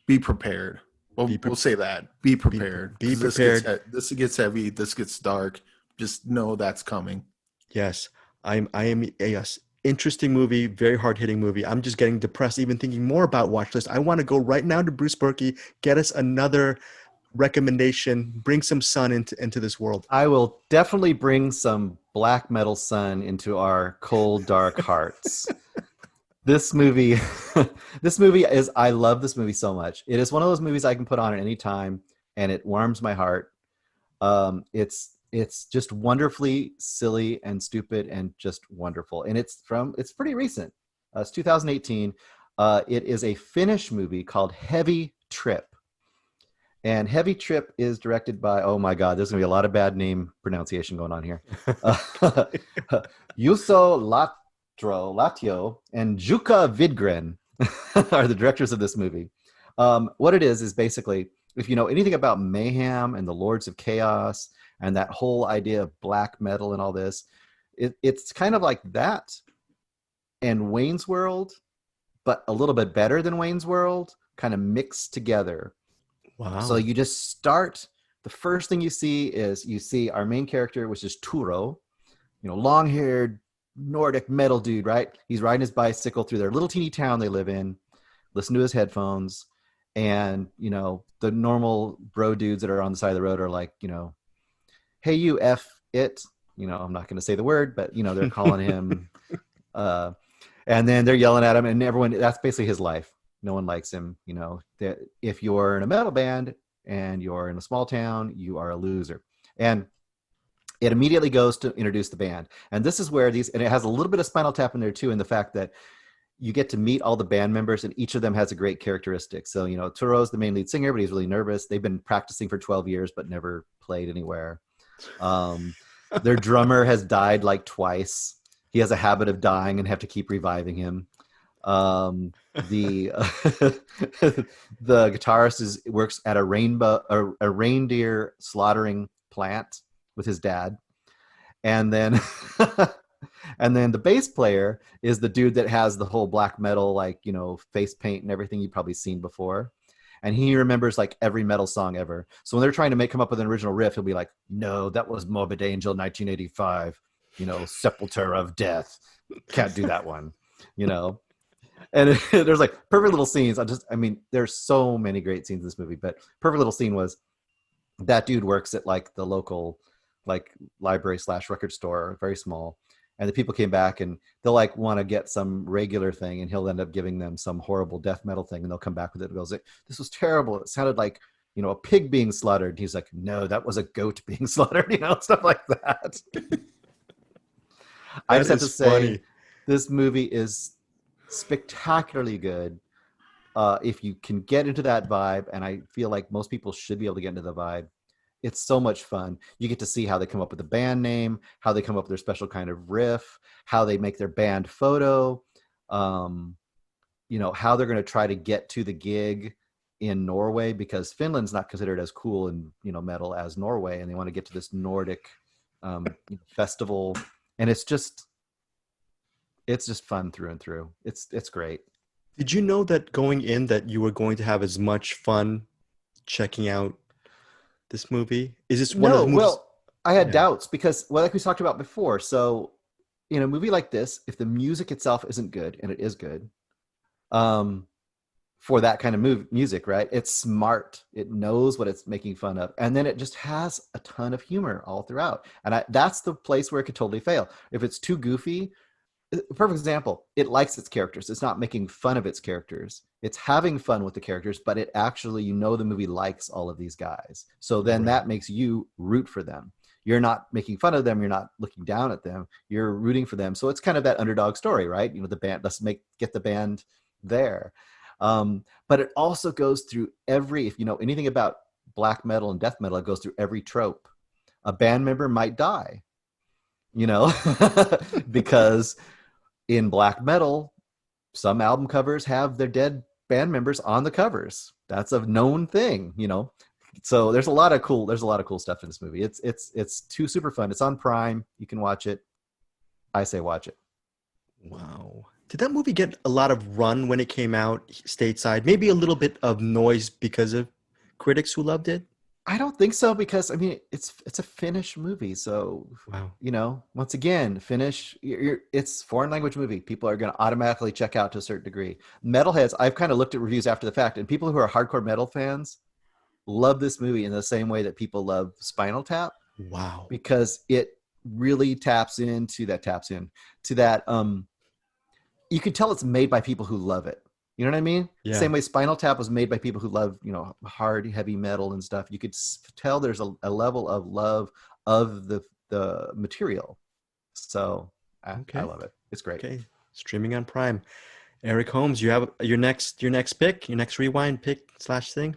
be prepared. We'll say that. Be prepared. be 'Cause prepared. This gets heavy. This gets dark. Just know that's coming. Yes, I am. Yes, interesting movie, very hard-hitting movie. I'm just getting depressed even thinking more about watch list. I want to go right now to Bruce Berkey, get us another recommendation, bring some sun into this world. I will definitely bring some black metal sun into our cold, dark hearts. This movie, this movie is, I love this movie so much. It is one of those movies I can put on at any time and it warms my heart. It's just wonderfully silly and stupid and just wonderful. And it's pretty recent. It's 2018. It is a Finnish movie called Heavy Trip. And Heavy Trip is directed by, oh my God, there's going to be a lot of bad name pronunciation going on here. Juuso Latio and Jukka Vidgren are the directors of this movie. What it is basically, if you know anything about Mayhem and the Lords of Chaos and that whole idea of black metal and all this, it's kind of like that and Wayne's World, but a little bit better than Wayne's World, kind of mixed together. Wow. So you just start, the first thing you see our main character, which is Turo, long-haired Nordic metal dude, right? He's riding his bicycle through their little teeny town they live in, listen to his headphones, and, the normal bro dudes that are on the side of the road are like, hey, you F it. I'm not going to say the word, but, they're calling him. And then they're yelling at him, and everyone, that's basically his life. No one likes him. That if you're in a metal band and you're in a small town, you are a loser. And it immediately goes to introduce the band. And this is where and it has a little bit of Spinal Tap in there too, in the fact that you get to meet all the band members and each of them has a great characteristic. So, Turo's the main lead singer, but he's really nervous. They've been practicing for 12 years, but never played anywhere. Their drummer has died like twice. He has a habit of dying and have to keep reviving him. The the guitarist works at a reindeer slaughtering plant with his dad, and then and then the bass player is the dude that has the whole black metal face paint and everything you've probably seen before, and he remembers like every metal song ever. So when they're trying to come up with an original riff, he'll be like, no, that was Morbid Angel 1985, Sepulture of Death, can't do that one. And there's like perfect little scenes. There's so many great scenes in this movie, but perfect little scene was that dude works at like the local library / record store, very small. And the people came back and they'll want to get some regular thing, and he'll end up giving them some horrible death metal thing, and they'll come back with it and goes, this was terrible. It sounded like, a pig being slaughtered. And he's like, no, that was a goat being slaughtered, stuff like that. I just have to say, this movie is spectacularly good. If you can get into that vibe, and I feel like most people should be able to get into the vibe, it's so much fun. You get to see how they come up with the band name, how they come up with their special kind of riff, how they make their band photo, how they're going to try to get to the gig in Norway, because Finland's not considered as cool in metal as Norway, and they want to get to this Nordic festival, and it's just fun through and through. It's great. Did you know that going in that you were going to have as much fun checking out this movie? Is this one of the movies? Well, I had doubts because, like we talked about before, so in a movie like this, if the music itself isn't good, and it is good, for that kind of music, right? It's smart. It knows what it's making fun of. And then it just has a ton of humor all throughout. And that's the place where it could totally fail. If it's too goofy, perfect example, it likes its characters. It's not making fun of its characters. It's having fun with the characters, but it actually, the movie likes all of these guys. So then that makes you root for them. You're not making fun of them. You're not looking down at them. You're rooting for them. So it's kind of that underdog story, right? The band, let's get the band there. But it also goes through if you know anything about black metal and death metal, it goes through every trope. A band member might die, because in black metal, some album covers have their dead band members on the covers. That's a known thing, So there's a lot of cool stuff in this movie. It's too super fun. It's on Prime. You can watch it. I say watch it. Wow. Did that movie get a lot of run when it came out stateside? Maybe a little bit of noise because of critics who loved it? I don't think so because I mean it's a Finnish movie, so Wow. once again, Finnish. It's foreign language movie. People are going to automatically check out to a certain degree. Metalheads. I've kind of looked at reviews after the fact, and people who are hardcore metal fans love this movie in the same way that people love Spinal Tap Wow. because it really taps into that. You can tell it's made by people who love it. You know what I mean? Yeah. Same way Spinal Tap was made by people who love, hard, heavy metal and stuff. You could tell there's a level of love of the material. So I Okay. love it. It's great. Okay. Streaming on Prime. Eric Holmes, you have your next pick, your next rewind pick / thing?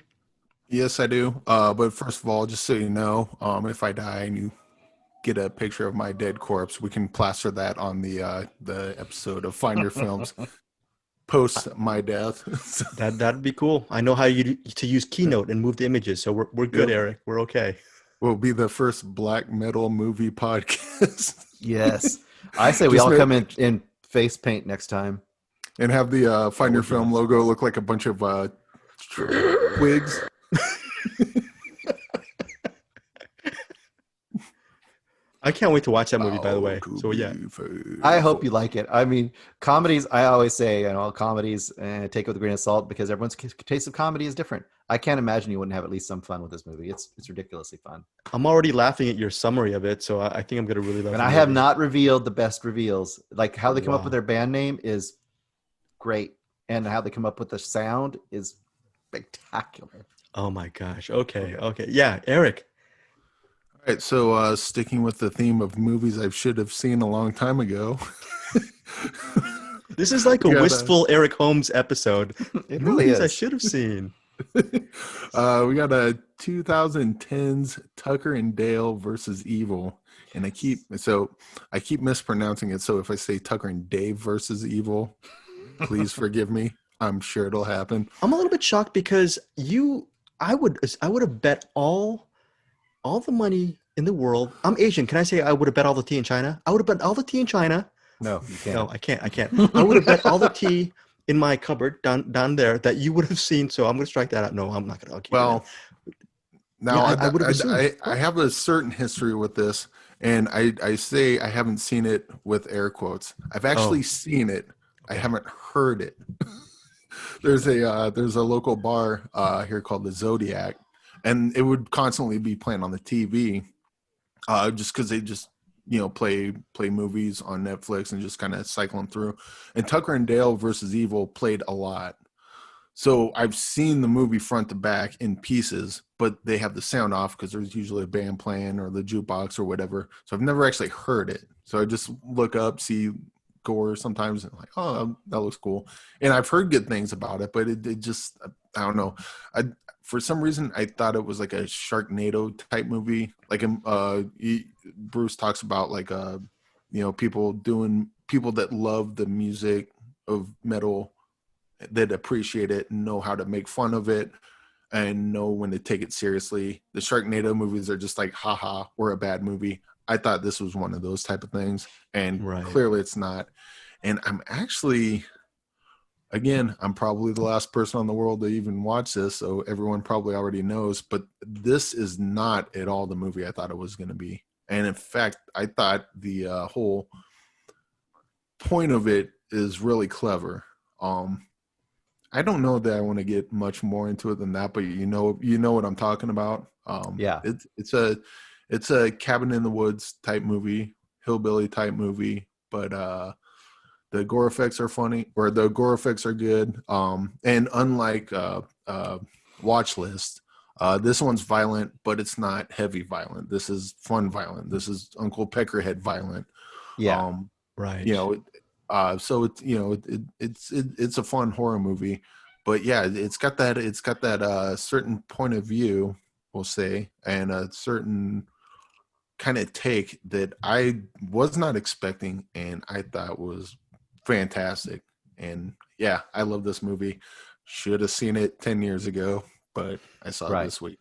Yes, I do. But first of all, just so you know, if I die and you get a picture of my dead corpse, we can plaster that on the episode of Find Your Films post my death. That'd be cool. I know how to use Keynote and move the images, so we're good, Yep. Eric. We're okay. Will be the first black metal movie podcast. Yes. I say we Just all make- come in face paint next time. and have the Find Your would be Film awesome. logo look like a bunch of wigs. I can't wait to watch that movie, by the way. So yeah. I hope you like it. I mean, comedies, I always say, comedies take it with a grain of salt because everyone's taste of comedy is different. I can't imagine you wouldn't have at least some fun with this movie. It's ridiculously fun. I'm already laughing at your summary of it, so I think I'm gonna really love it. And I have not revealed the best reveals. Like how they come up Wow. with their band name is great. And how they come up with the sound is spectacular. Oh my gosh. Okay. Yeah, Eric. All right, so sticking with the theme of movies I should have seen a long time ago. This is like a We got, wistful Eric Holmes episode. It really Movies I is. should have seen. We got a 2010s Tucker and Dale versus Evil, and I keep mispronouncing it. So if I say Tucker and Dave versus Evil, please forgive me. I'm sure it'll happen. I'm a little bit shocked because I would have bet all the money in the world. I'm Asian. Can I say I would have bet all the tea in China? I would have bet all the tea in China. No, you can't. No, I can't. I would have bet all the tea in my cupboard down there that you would have seen. So I'm going to strike that out. No, I'm not going to. Okay, Well, now Yeah, I would have assumed. I have a certain history with this, and I say I haven't seen it with air quotes. I've actually seen it. I haven't heard it. There's a local bar here called the Zodiac, and it would constantly be playing on the TV, just because they just play movies on Netflix and just kind of cycle them through. And Tucker and Dale versus Evil played a lot. So I've seen the movie front to back in pieces, but they have the sound off because there's usually a band playing or the jukebox or whatever. So I've never actually heard it. So I just look up, see gore sometimes, and like, oh, that looks cool. And I've heard good things about it, but it just, I don't know. For some reason, I thought it was like a Sharknado type movie. Like Bruce talks about like, people that love the music of metal, that appreciate it and know how to make fun of it and know when to take it seriously. The Sharknado movies are just like, haha, we're a bad movie. I thought this was one of those type of things, and clearly it's not. And I'm actually, again, I'm probably the last person in the world to even watch this, so everyone probably already knows, but this is not at all the movie I thought it was going to be. And in fact, I thought the whole point of it is really clever. I don't know that I want to get much more into it than that, but you know what I'm talking about. Yeah. It's a cabin in the woods type movie, hillbilly type movie, but the gore effects are funny, or the gore effects are good. And unlike Watch List, this one's violent, but it's not heavy violent. This is fun violent. This is Uncle Peckerhead violent. Yeah. Right. So it's a fun horror movie, but yeah, it's got that certain point of view, we'll say, and a certain kind of take that I was not expecting, and I thought was fantastic. And yeah, I love this movie. Should have seen it 10 years ago, but I saw it this week.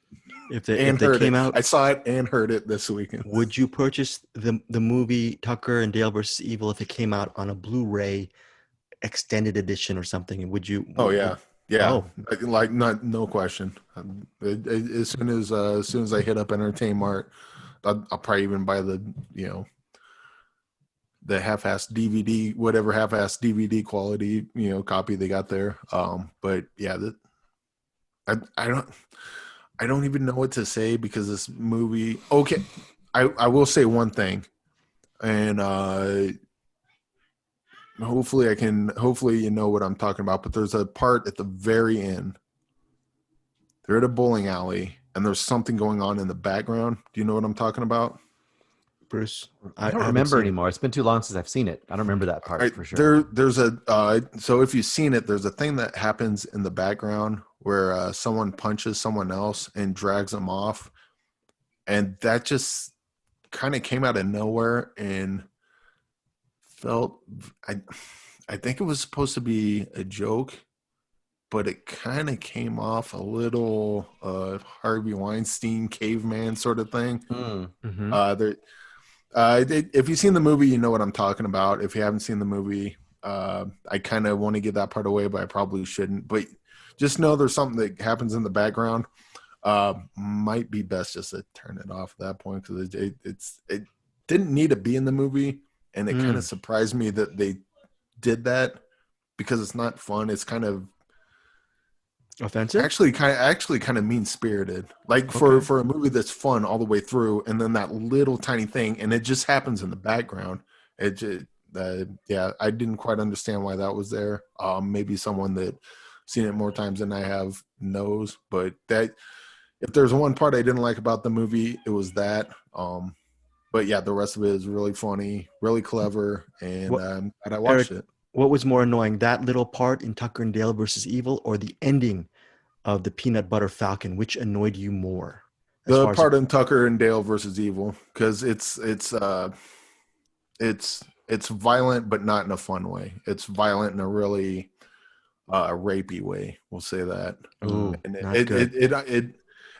If they came out, I saw it and heard it this weekend. Would you purchase the movie Tucker and Dale versus Evil if it came out on a Blu-ray extended edition or something? Would you? Oh yeah. Yeah, Oh, like not no question. As soon as I hit up Entertain Mart, I'll probably even buy the you know the half-ass DVD, whatever half-ass DVD quality copy they got there. But yeah, I don't even know what to say because this movie. Okay, I will say one thing, and hopefully you know what I'm talking about. But there's a part at the very end. They're at a bowling alley, and there's something going on in the background. Do you know what I'm talking about? Bruce, I I don't haven't remember seen it. anymore. It's been too long since I've seen it. I don't remember that part for sure. There's a so if you've seen it, there's a thing that happens in the background where someone punches someone else and drags them off, and that just kind of came out of nowhere and felt I I think it was supposed to be a joke, but it kind of came off a little Harvey Weinstein caveman sort of thing. Hmm. Mm-hmm. There if you've seen the movie, you know what I'm talking about. If you haven't seen the movie, I kind of want to give that part away, but I probably shouldn't. But just know there's something that happens in the background. Might be best just to turn it off at that point because it didn't need to be in the movie, and it kind of surprised me that they did that because it's not fun. It's kind of Offensive? actually kind of mean spirited, like Okay. for a movie that's fun all the way through, and then that little tiny thing, and it just happens in the background. It just, yeah, I didn't quite understand why that was there. Maybe someone that seen it more times than I have knows, but that if there's one part I didn't like about the movie, it was that. But yeah, the rest of it is really funny, really clever, and What, and I watched Eric? it. What was more annoying, that little part in Tucker and Dale versus Evil, or the ending of the Peanut Butter Falcon? Which annoyed you more, as The far as part in Tucker and Dale versus Evil, because it's violent, but not in a fun way. It's violent in a really rapey way. We'll say that. Hmm. oh, And not good?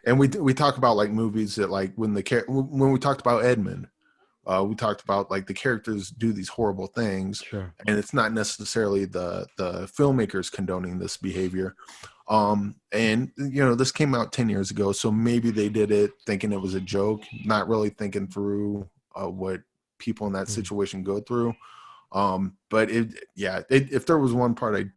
and we talk about like movies that like when we talked about Edmund, we talked about like the characters do these horrible things, Sure. and it's not necessarily the filmmakers condoning this behavior. And this came out 10 years ago, so maybe they did it thinking it was a joke, not really thinking through what people in that Mm. situation go through. But if there was one part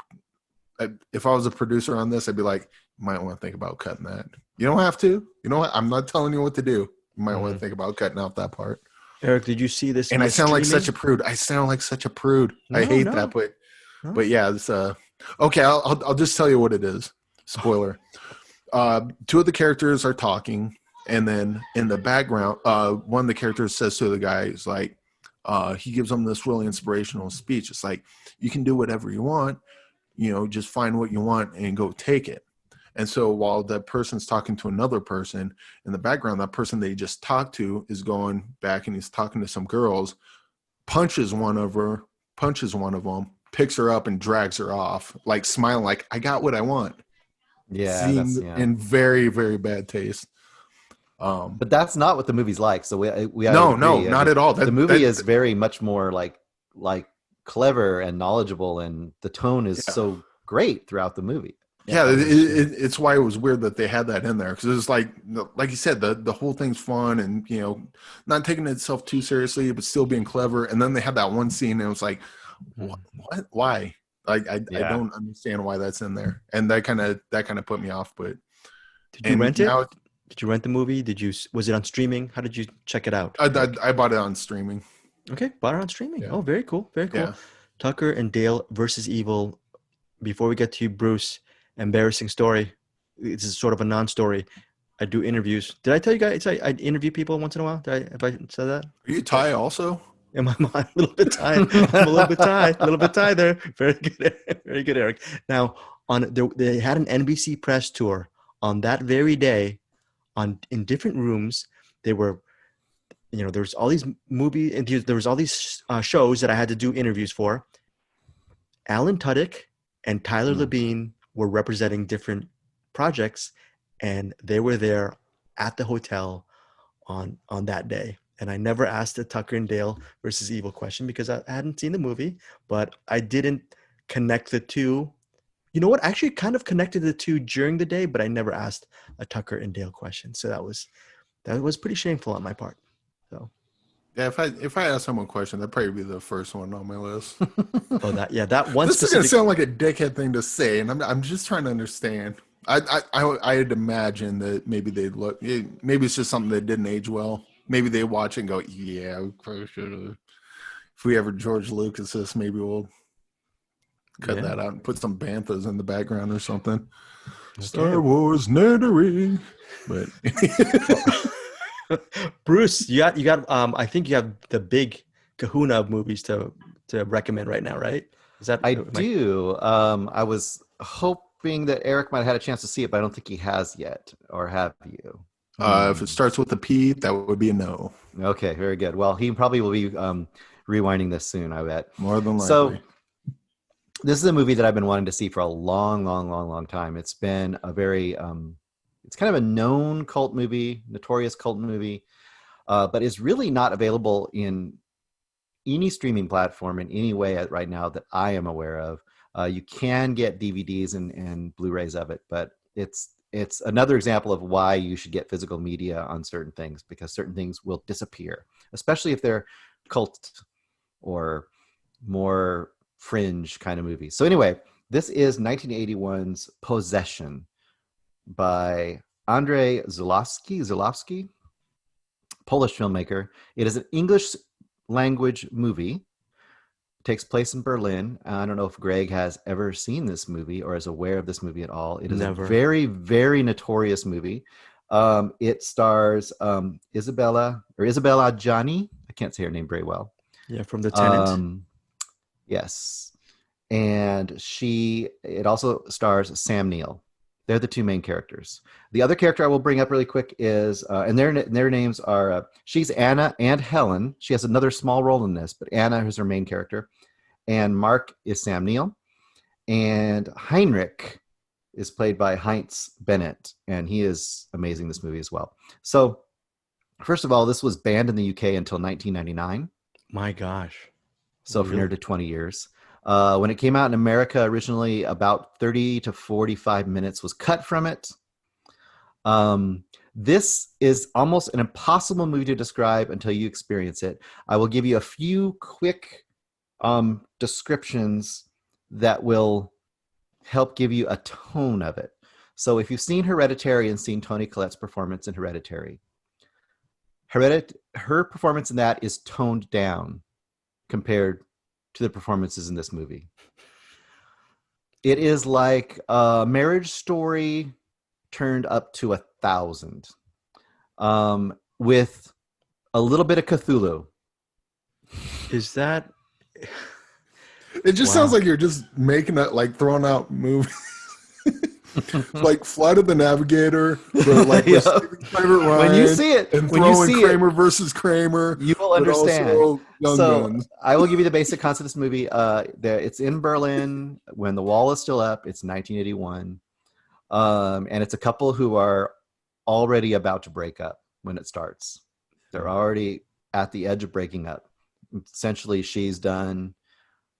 if I was a producer on this, I'd be like, you might want to think about cutting that. You don't have to. You know what? I'm not telling you what to do. You might want to Mhm. think about cutting out that part. Eric, did you see this And I via sound like such streaming? a prude. I sound like such a prude. I No, hate that, no, no. but yeah, it's okay. I'll just tell you what it is. Spoiler. Two of the characters are talking, and then in the background, one of the characters says to the guy, "Is like, he gives them this really inspirational speech. It's like, you can do whatever you want. Just find what you want and go take it." And so while that person's talking to another person in the background, that person they just talked to is going back and he's talking to some girls, punches one of them, picks her up and drags her off, like smiling, like I got what I want. Yeah, Seemed in very, very bad taste. but that's not what the movie's like. So we I would No, agree. I not mean, at all. the movie is very much more like clever and knowledgeable, and the tone is Yeah. so great throughout the movie. Yeah, Oh, that's true. it's why it was weird that they had that in there because it's like you said, the whole thing's fun and not taking itself too seriously, but still being clever. And then they had that one scene and it was like, what? Why? Like I Yeah. don't understand why that's in there, and that kind of put me off. But Did you and rent it? now Did you rent the movie? Was it on streaming? How did you check it out, Eric? I bought it on streaming. Okay, bought it on streaming. Yeah, Oh, very cool. Very cool. yeah. Tucker and Dale versus Evil. Before we get to you, Bruce, embarrassing story. This is sort of a non-story. I do interviews. Did I tell you guys I interview people once in a while? Have I said that? Are you Thai also? Am I a little bit tired? I'm a little bit tired. A little bit tired there. Very good, very good, Eric. Now, they had an NBC press tour on that very day. In different rooms, they were, there was all these there was all these shows that I had to do interviews for. Alan Tudyk and Tyler Mm. Labine were representing different projects, and they were there at the hotel on that day. And I never asked the Tucker and Dale versus Evil question because I hadn't seen the movie, but I didn't connect the two You know what? I actually kind of connected the two during the day, but I never asked a Tucker and Dale question. So that was pretty shameful on my part. So Yeah, if I ask someone a question, that'd probably be the first one on my list. that one This is gonna specific. sound like a dickhead thing to say, and I'm just trying to understand. I had imagined that maybe they'd look. Maybe it's just something that didn't age well. Maybe they watch it and go, "Yeah, we probably should have." If we ever George Lucas this, maybe we'll cut Yeah. that out and put some banthas in the background or something. Okay. Star Wars nerdery, but Bruce, you got I think you have the big kahuna of movies to recommend right now, right? Is that I do. I was hoping that Eric might have had a chance to see it, but I don't think he has yet. Or have you? if it starts with a P, that would be a no. Okay, very good. Well, he probably will be rewinding this soon, I bet. More than likely. So this is a movie that I've been wanting to see for a long time. It's been a very, it's kind of a known cult movie, notorious cult movie, but is really not available in any streaming platform in any way right now that I am aware of. You can get DVDs and Blu-rays of it, but it's another example of why you should get physical media on certain things, because certain things will disappear, especially if they're cult or more fringe kind of movies. So anyway, this is 1981's Possession by Andrzej Zulawski, Polish filmmaker. It is an English language movie. It takes place in Berlin. I don't know if Greg has ever seen this movie or is aware of this movie at all. It is Never. a very, very notorious movie. It stars Isabella Gianni. I can't say her name very well. Yeah, from The Tenant. Yes. And it also stars Sam Neill. They're the two main characters. The other character I will bring up really quick is, and their names are, she's Anna and Helen. She has another small role in this, but Anna is her main character. And Mark is Sam Neill. And Heinrich is played by Heinz Bennett. And he is amazing in this movie as well. So, first of all, this was banned in the UK until 1999. My gosh. So for nearly 20 years. When it came out in America originally, about 30 to 45 minutes was cut from it. This is almost an impossible movie to describe until you experience it. I will give you a few quick descriptions that will help give you a tone of it. So if you've seen Hereditary and seen Toni Collette's performance in Hereditary, her performance in that is toned down compared to the performances in this movie. It is like a Marriage Story turned up to 1,000, with a little bit of Cthulhu. Is that? It just Wow. sounds like you're just making it, like throwing out movies. Like Flight of the Navigator, but like Yeah. with Private Ryan, When you see it, and when you throwing see Kramer versus Kramer, you will but understand. also Young So Guns. I will give you the basic concept of this movie. It's in Berlin when the wall is still up. It's 1981, and it's a couple who are already about to break up when it starts. They're already at the edge of breaking up. Essentially, she's done,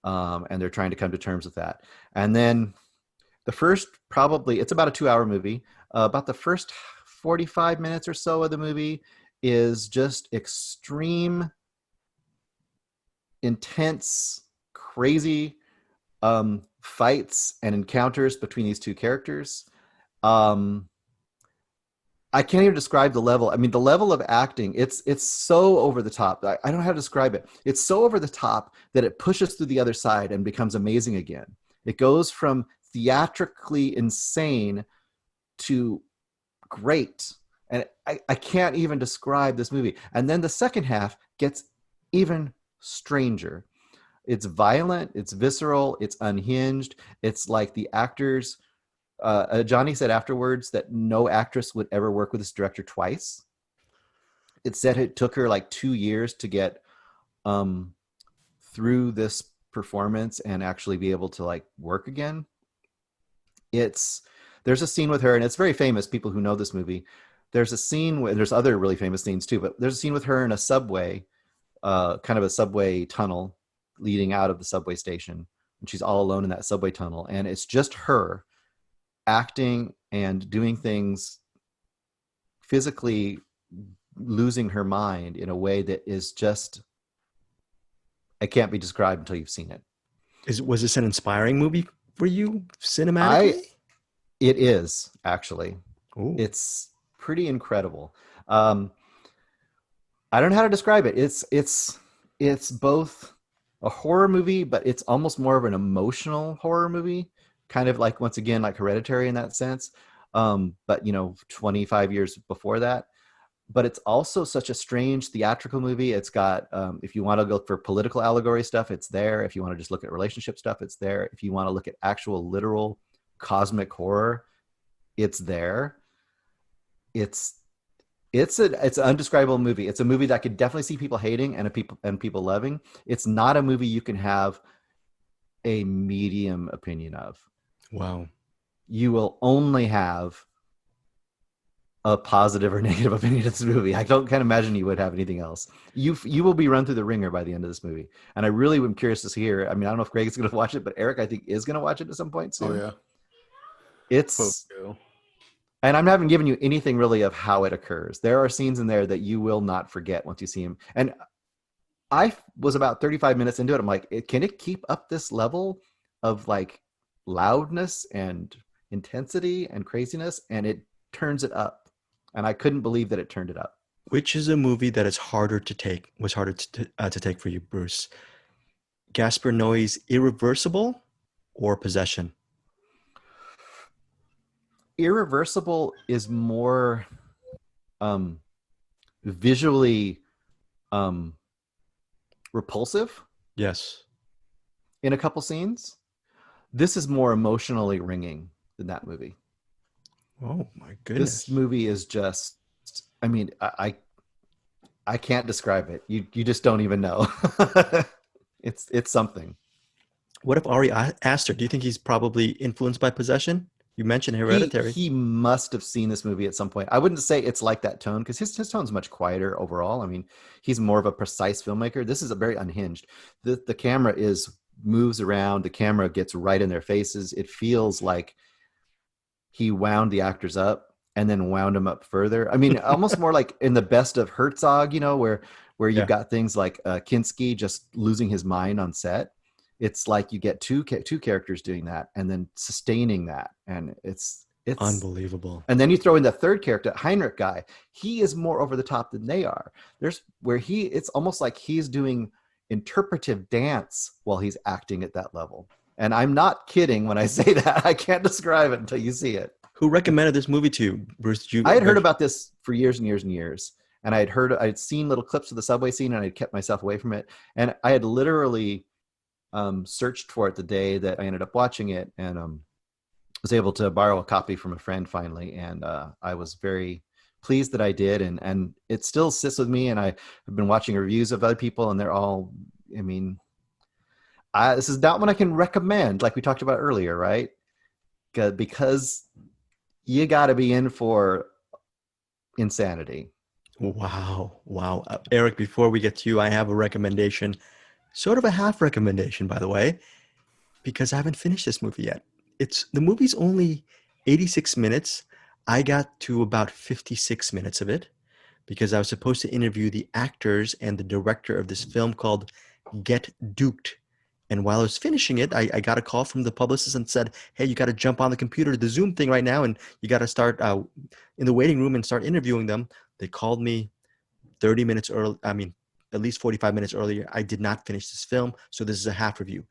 and they're trying to come to terms with that. And then the first, it's about a 2-hour movie. About the first 45 minutes or so of the movie is just extreme, intense, crazy fights and encounters between these two characters. I can't even describe the level. I mean, the level of acting, it's so over the top. I don't know how to describe it. It's so over the top that it pushes through the other side and becomes amazing again. It goes from theatrically insane to great. And I can't even describe this movie. And then the second half gets even stranger. It's violent, it's visceral, it's unhinged. It's like the actors, Johnny said afterwards that no actress would ever work with this director twice. It said it took her like 2 years to get through this performance and actually be able to like work again. There's a scene with her, and it's very famous. People who know this movie, there's a scene where there's other really famous scenes too, but there's a scene with her in a subway, kind of a subway tunnel leading out of the subway station, and she's all alone in that subway tunnel, and it's just her acting and doing things, physically losing her mind in a way that is just, it can't be described until you've seen it. Was this an inspiring movie for you I cinematically? It is actually. Ooh. It's pretty incredible. Um, I don't know how to describe it. It's both a horror movie, but it's almost more of an emotional horror movie, kind of like, once again, like Hereditary in that sense. But 25 years before that. But it's also such a strange theatrical movie. It's got, if you want to look for political allegory stuff, it's there. If you want to just look at relationship stuff, it's there. If you want to look at actual literal cosmic horror, it's there. It's it's an undescribable movie. It's a movie that I could definitely see people hating and people loving. It's not a movie you can have a medium opinion of. Wow. You will only have a positive or negative opinion of this movie. Can't imagine you would have anything else. You will be run through the ringer by the end of this movie. And I really am curious to hear. I mean, I don't know if Greg is going to watch it, but Eric, I think, is going to watch it at some point Oh soon. yeah. It's Photo. And I haven't given you anything really of how it occurs. There are scenes in there that you will not forget once you see him. And I was about 35 minutes into it. I'm like, can it keep up this level of like loudness and intensity and craziness? And it turns it up. And I couldn't believe that it turned it up. Which is a movie that is harder to take, was harder to take for you, Bruce? Gaspar Noé's Irreversible or Possession? Irreversible is more visually repulsive Yes. in a couple scenes. This is more emotionally ringing than that movie. Oh my goodness. This movie is just, I mean, I can't describe it. You just don't even know. It's something. What if Ari Aster? Do you think he's probably influenced by Possession? You mentioned Hereditary. He must have seen this movie at some point. I wouldn't say it's like that tone, because his tone's much quieter overall. I mean, he's more of a precise filmmaker. This is a very unhinged. The camera moves around. The camera gets right in their faces. It feels like he wound the actors up and then wound them up further. I mean, almost more like in the best of Herzog, where you've Yeah. got things like Kinski just losing his mind on set. It's like you get two characters doing that and then sustaining that, and it's Unbelievable. and then you throw in the third character, Heinrich guy. He is more over the top than they are. It's almost like he's doing interpretive dance while he's acting at that level. And I'm not kidding when I say that. I can't describe it until you see it. Who recommended this movie to you, Bruce? I had heard about this for years and years and years. And I'd seen little clips of the subway scene, and I'd kept myself away from it. And I had literally searched for it the day that I ended up watching it, and was able to borrow a copy from a friend finally. And I was very pleased that I did. And it still sits with me. And I've been watching reviews of other people, and they're all, I mean, this is not one I can recommend, like we talked about earlier, right? Because you got to be in for insanity. Wow. Eric, before we get to you, I have a recommendation, sort of a half recommendation, by the way, because I haven't finished this movie yet. The movie's only 86 minutes. I got to about 56 minutes of it because I was supposed to interview the actors and the director of this film called Get Duked. And while I was finishing it, I got a call from the publicist and said, hey, you got to jump on the computer, the Zoom thing right now, and you got to start in the waiting room and start interviewing them. They called me 30 minutes early. I mean, at least 45 minutes earlier. I did not finish this film, so this is a half review.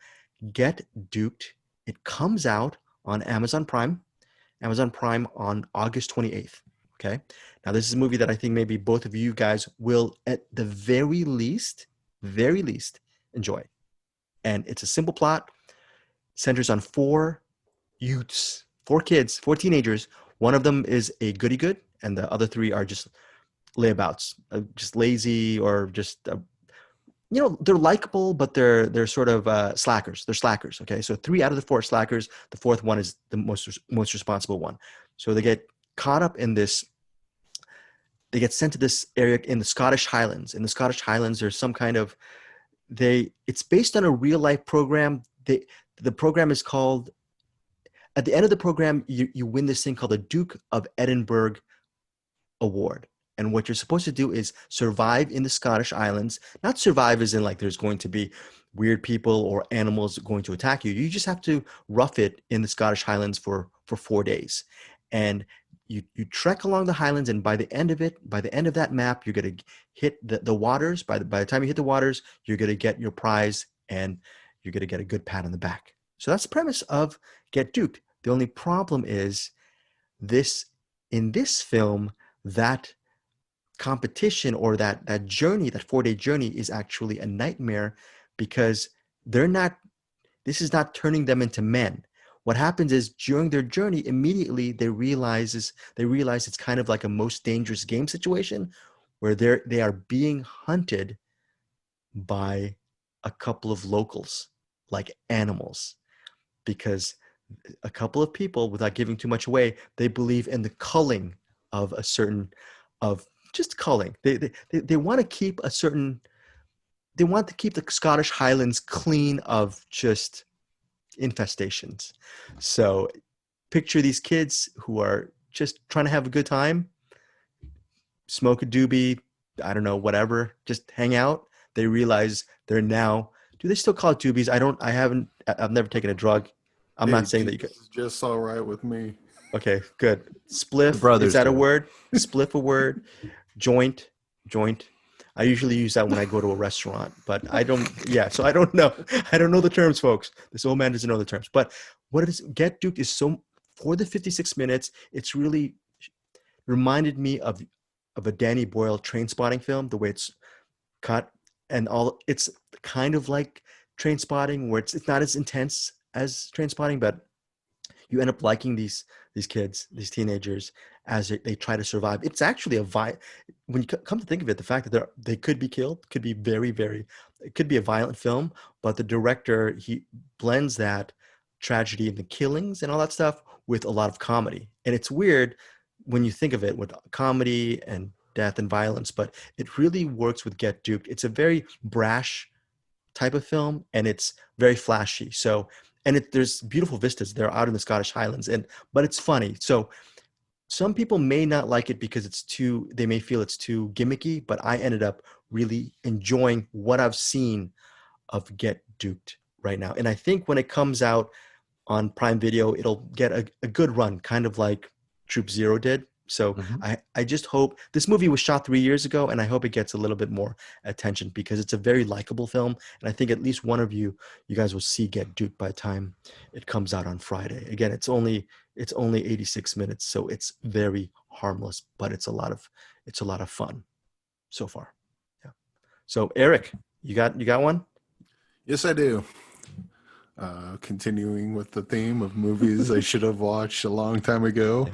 Get Duked. It comes out on Amazon Prime on August 28th. Okay. Now, this is a movie that I think maybe both of you guys will, at the very least, enjoy. And it's a simple plot, centers on four youths, four kids, four teenagers. One of them is a goody-good, and the other three are just layabouts, just lazy, or just they're likable, but they're sort of slackers. They're slackers. Okay, so 3 out of the 4 are slackers. The fourth one is the most responsible one. So they get caught up in this. They get sent to this area in the Scottish Highlands. In the Scottish Highlands, there's some kind of it's based on a real life program. The program is called. At the end of the program, you win this thing called the Duke of Edinburgh Award. And what you're supposed to do is survive in the Scottish Islands. Not survive as in like there's going to be weird people or animals going to attack you. You just have to rough it in the Scottish Highlands for 4 days. And you trek along the highlands, and by the end of it, by the end of that map, you're gonna hit the waters. By the time you hit the waters, you're gonna get your prize, and you're gonna get a good pat on the back. So that's the premise of Get Duked. The only problem is this in this film, that competition or that journey, that 4 day journey, is actually a nightmare because they're not. This is not turning them into men. What happens is during their journey, immediately they realize it's kind of like a most dangerous game situation where they are being hunted by a couple of locals, like animals, because a couple of people, without giving too much away, they believe in the culling of a certain of just culling. They want to keep a certain. They want to keep the Scottish Highlands clean of just infestations. So picture these kids who are just trying to have a good time, smoke a doobie, I don't know, whatever, just hang out. They realize they're now. Do they still call it doobies? I've never taken a drug. I'm Hey, not saying that you could. it's just all right with me. Okay, good. The Spliff, brothers is that a do. word? Spliff a word? Joint. I usually use that when I go to a restaurant, but I don't. Yeah, so I don't know. I don't know the terms, folks. This old man doesn't know the terms. But what it is, Get Duked is so for the 56 minutes. It's really reminded me of a Danny Boyle Train Spotting film. The way it's cut and all. It's kind of like Train Spotting, where it's not as intense as Train Spotting, but you end up liking these kids, these teenagers, as they try to survive. It's actually when you come to think of it, the fact that they could be killed could be very, very. It could be a violent film, but the director, he blends that tragedy and the killings and all that stuff with a lot of comedy. And it's weird when you think of it with comedy and death and violence, but it really works with Get Duked. It's a very brash type of film, and it's very flashy. So, and there's beautiful vistas. They're out in the Scottish Highlands, but it's funny. So some people may not like it because they may feel it's too gimmicky, but I ended up really enjoying what I've seen of Get Duped right now. And I think when it comes out on Prime Video, it'll get a good run, kind of like Troop Zero did. So I just hope this movie was shot 3 years ago, and I hope it gets a little bit more attention because it's a very likable film. And I think at least one of you guys will see Get Duped by the time it comes out on Friday. Again, it's only 86 minutes, so it's very harmless, but it's a lot of fun so far. Yeah. So Eric, you got one? Yes, I do. Continuing with the theme of movies I should have watched a long time ago.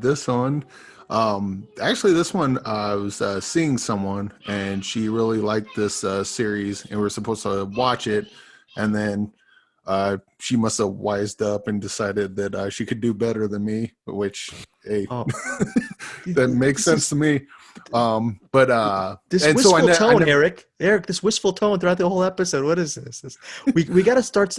This one, I was seeing someone, and she really liked this series, and we were supposed to watch it, and then she must have wised up and decided that she could do better than me, which, hey, Oh, that makes sense to me. This And so wistful tone, never, Eric, this wistful tone throughout the whole episode. What is this? We got to start.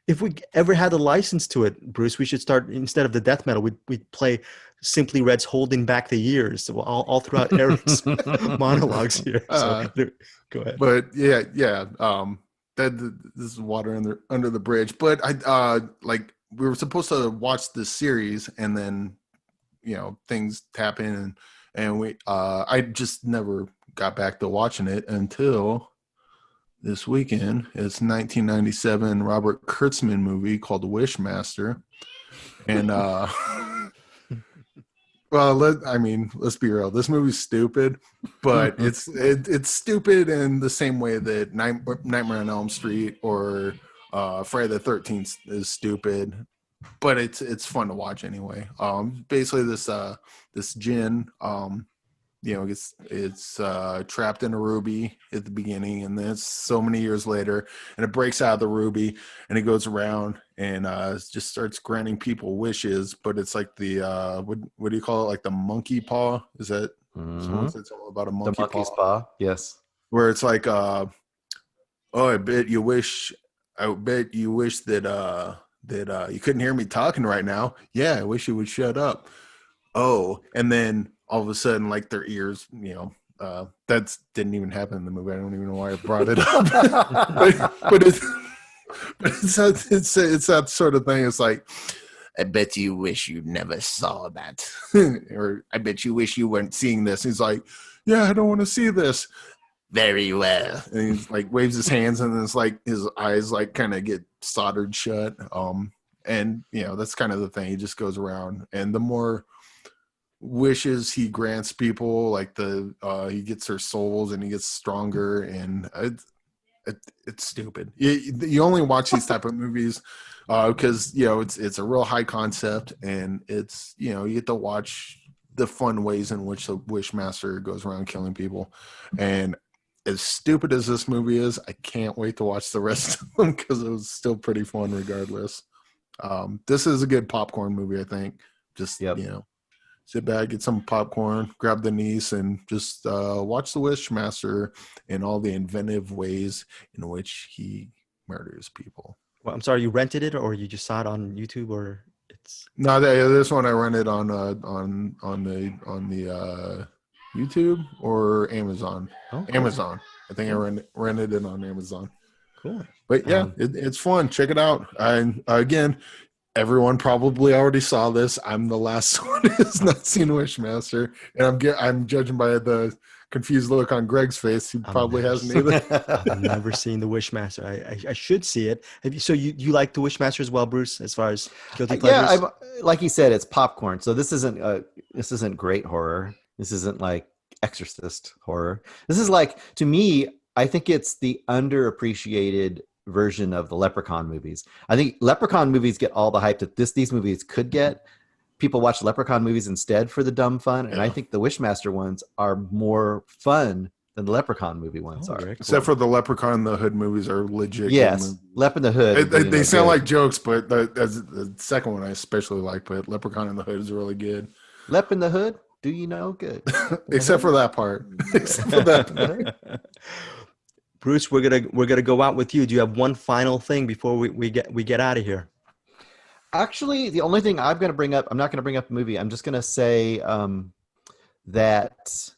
If we ever had the license to it, Bruce, we should start, instead of the death metal, we'd play Simply Red's "Holding Back the Years" so all throughout Eric's monologues here. So go ahead. But yeah. This is water under the bridge. But like we were supposed to watch this series, and then things happen, and we I just never got back to watching it until this weekend. It's 1997 Robert Kurtzman movie called Wishmaster, and well, let's be real. This movie's stupid, but it's stupid in the same way that Nightmare on Elm Street or Friday the 13th is stupid, but it's fun to watch anyway. Basically this djinn, it's trapped in a ruby at the beginning, and then it's so many years later, and it breaks out of the ruby, and it goes around and just starts granting people wishes. But it's like the what do you call it? Like the monkey paw? Is that someone said something about a The monkey monkey's paw? paw, yes. Where it's like, oh, I bet you wish I bet you wish that you couldn't hear me talking right now. Yeah, I wish you would shut up. Oh, and then all of a sudden, like their ears, that didn't even happen in the movie. I don't even know why I brought it up. but it's it's that sort of thing. It's like, I bet you wish you never saw that, or I bet you wish you weren't seeing this. He's like, yeah, I don't want to see this. Very well. And he's like waves his hands, and it's like his eyes like kind of get soldered shut. And that's kind of the thing. He just goes around, and the more wishes he grants people, like he gets their souls, and he gets stronger, and it's stupid. You only watch these type of movies because it's a real high concept, and it's you get to watch the fun ways in which the Wishmaster goes around killing people. And as stupid as this movie is, I can't wait to watch the rest of them because it was still pretty fun regardless. This is a good popcorn movie, I think. Just sit back, get some popcorn, grab the niece, and just watch the Wishmaster and all the inventive ways in which he murders people. Well, I'm sorry, you rented it or you just saw it on YouTube, or it's No, this one I rented on the YouTube or Amazon. cool. Amazon. I think I rented it on Amazon. Cool. But yeah, it's fun. Check it out. And again, everyone probably already saw this. I'm the last one who has not seen Wishmaster, and I'm judging by the confused look on Greg's face. He probably hasn't either. I've never seen the Wishmaster. I should see it. So you like the Wishmaster as well, Bruce? As far as guilty pleasures? Yeah, like you said, it's popcorn. So this isn't great horror. This isn't like Exorcist horror. This is like, to me, I think it's the underappreciated version of the Leprechaun movies. I think Leprechaun movies get all the hype that these movies could get. People watch Leprechaun movies instead for the dumb fun, and I think the Wishmaster ones are more fun than the Leprechaun movie ones are. Cool. Except for the Leprechaun in the Hood movies are legit. Yes, Lep in the Hood. They sound like jokes, but the second one I especially like. But Leprechaun in the Hood is really good. Lep in the Hood. Do you know? Good. Except for that part. Except for that part. Bruce, we're gonna go out with you. Do you have one final thing before we get out of here? Actually, the only thing I'm going to bring up, I'm not going to bring up a movie. I'm just going to say that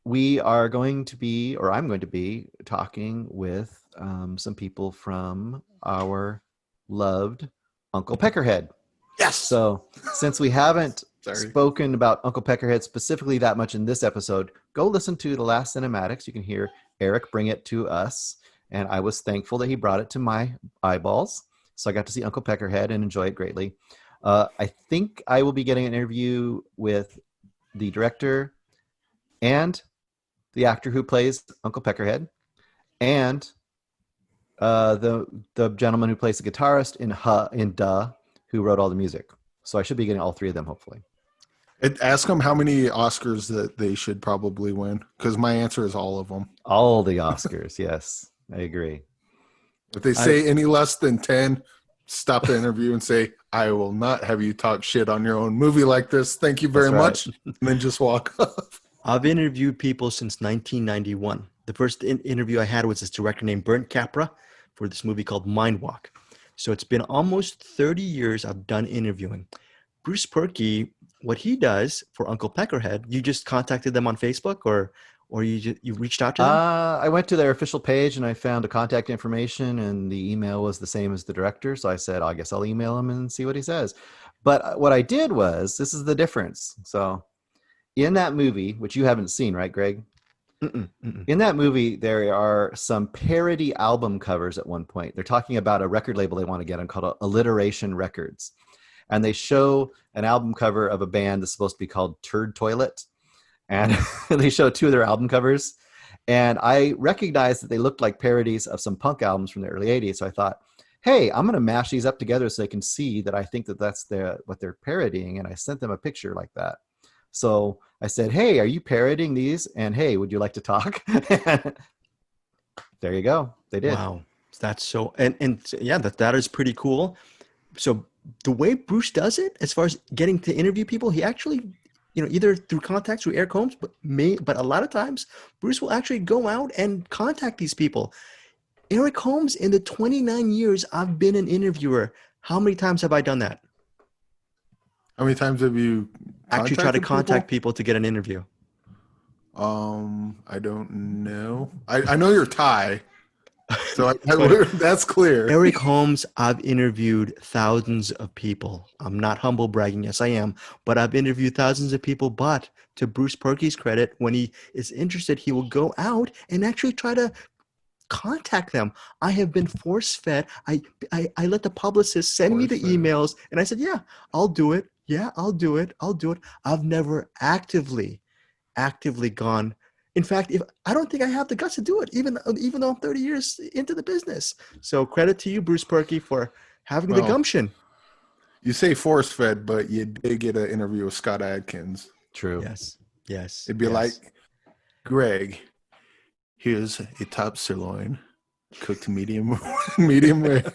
we are going to be, or I'm going to be, talking with some people from our loved Uncle Peckerhead. Yes. So since we haven't spoken about Uncle Peckerhead specifically that much in this episode, go listen to the last cinematics. You can hear Eric bring it to us, and I was thankful that he brought it to my eyeballs. So I got to see Uncle Peckerhead and enjoy it greatly. I think I will be getting an interview with the director and the actor who plays Uncle Peckerhead, and the gentleman who plays the guitarist in Duh, who wrote all the music. So I should be getting all three of them, hopefully. Ask them how many Oscars that they should probably win, because my answer is all of them. All the Oscars, yes, I agree. If they say any less than 10, stop the interview and say, I will not have you talk shit on your own movie like this. Thank you very much. And then just walk off. I've interviewed people since 1991. The first interview I had was this director named Bernd Capra for this movie called Mind Walk. So it's been almost 30 years I've done interviewing. Bruce Perky, what he does for Uncle Peckerhead, you just contacted them on Facebook or you reached out to them? I went to their official page and I found the contact information, and the email was the same as the director. So I said, I guess I'll email him and see what he says. But what I did was, this is the difference. So in that movie, which you haven't seen, right, Greg? In that movie, there are some parody album covers at one point. They're talking about a record label they want to get on called Alliteration Records. And they show an album cover of a band that's supposed to be called Turd Toilet. And they show two of their album covers. And I recognized that they looked like parodies of some punk albums from the early 80s. So I thought, hey, I'm going to mash these up together so they can see that I think that that's what they're parodying. And I sent them a picture like that. So I said, hey, are you parodying these? And hey, would you like to talk? There you go. They did. Wow. That's so, and yeah, that is pretty cool. So the way Bruce does it, as far as getting to interview people, he actually, either through contacts, through Eric Holmes, but a lot of times Bruce will actually go out and contact these people. Eric Holmes, in the 29 years I've been an interviewer, how many times have I done that? How many times have you Actually try to contacted contact people? people to get an interview. I don't know. I know you're Thai, so But that's clear. Eric Holmes, I've interviewed thousands of people. I'm not humble bragging, yes I am, but I've interviewed thousands of people. But to Bruce Perky's credit, when he is interested, he will go out and actually try to contact them. I have been force fed. I let the publicist send me the Force-fed. emails, and I said, "Yeah, I'll do it. Yeah, I'll do it. I'll do it." I've never actively gone. In fact, if I don't think I have the guts to do it, even though I'm 30 years into the business. So credit to you, Bruce Perky, for having the Well, gumption. you say force fed, but you did get an interview with Scott Adkins. True. Yes, yes, It'd be yes. like, Greg, here's a top sirloin, cooked medium rare.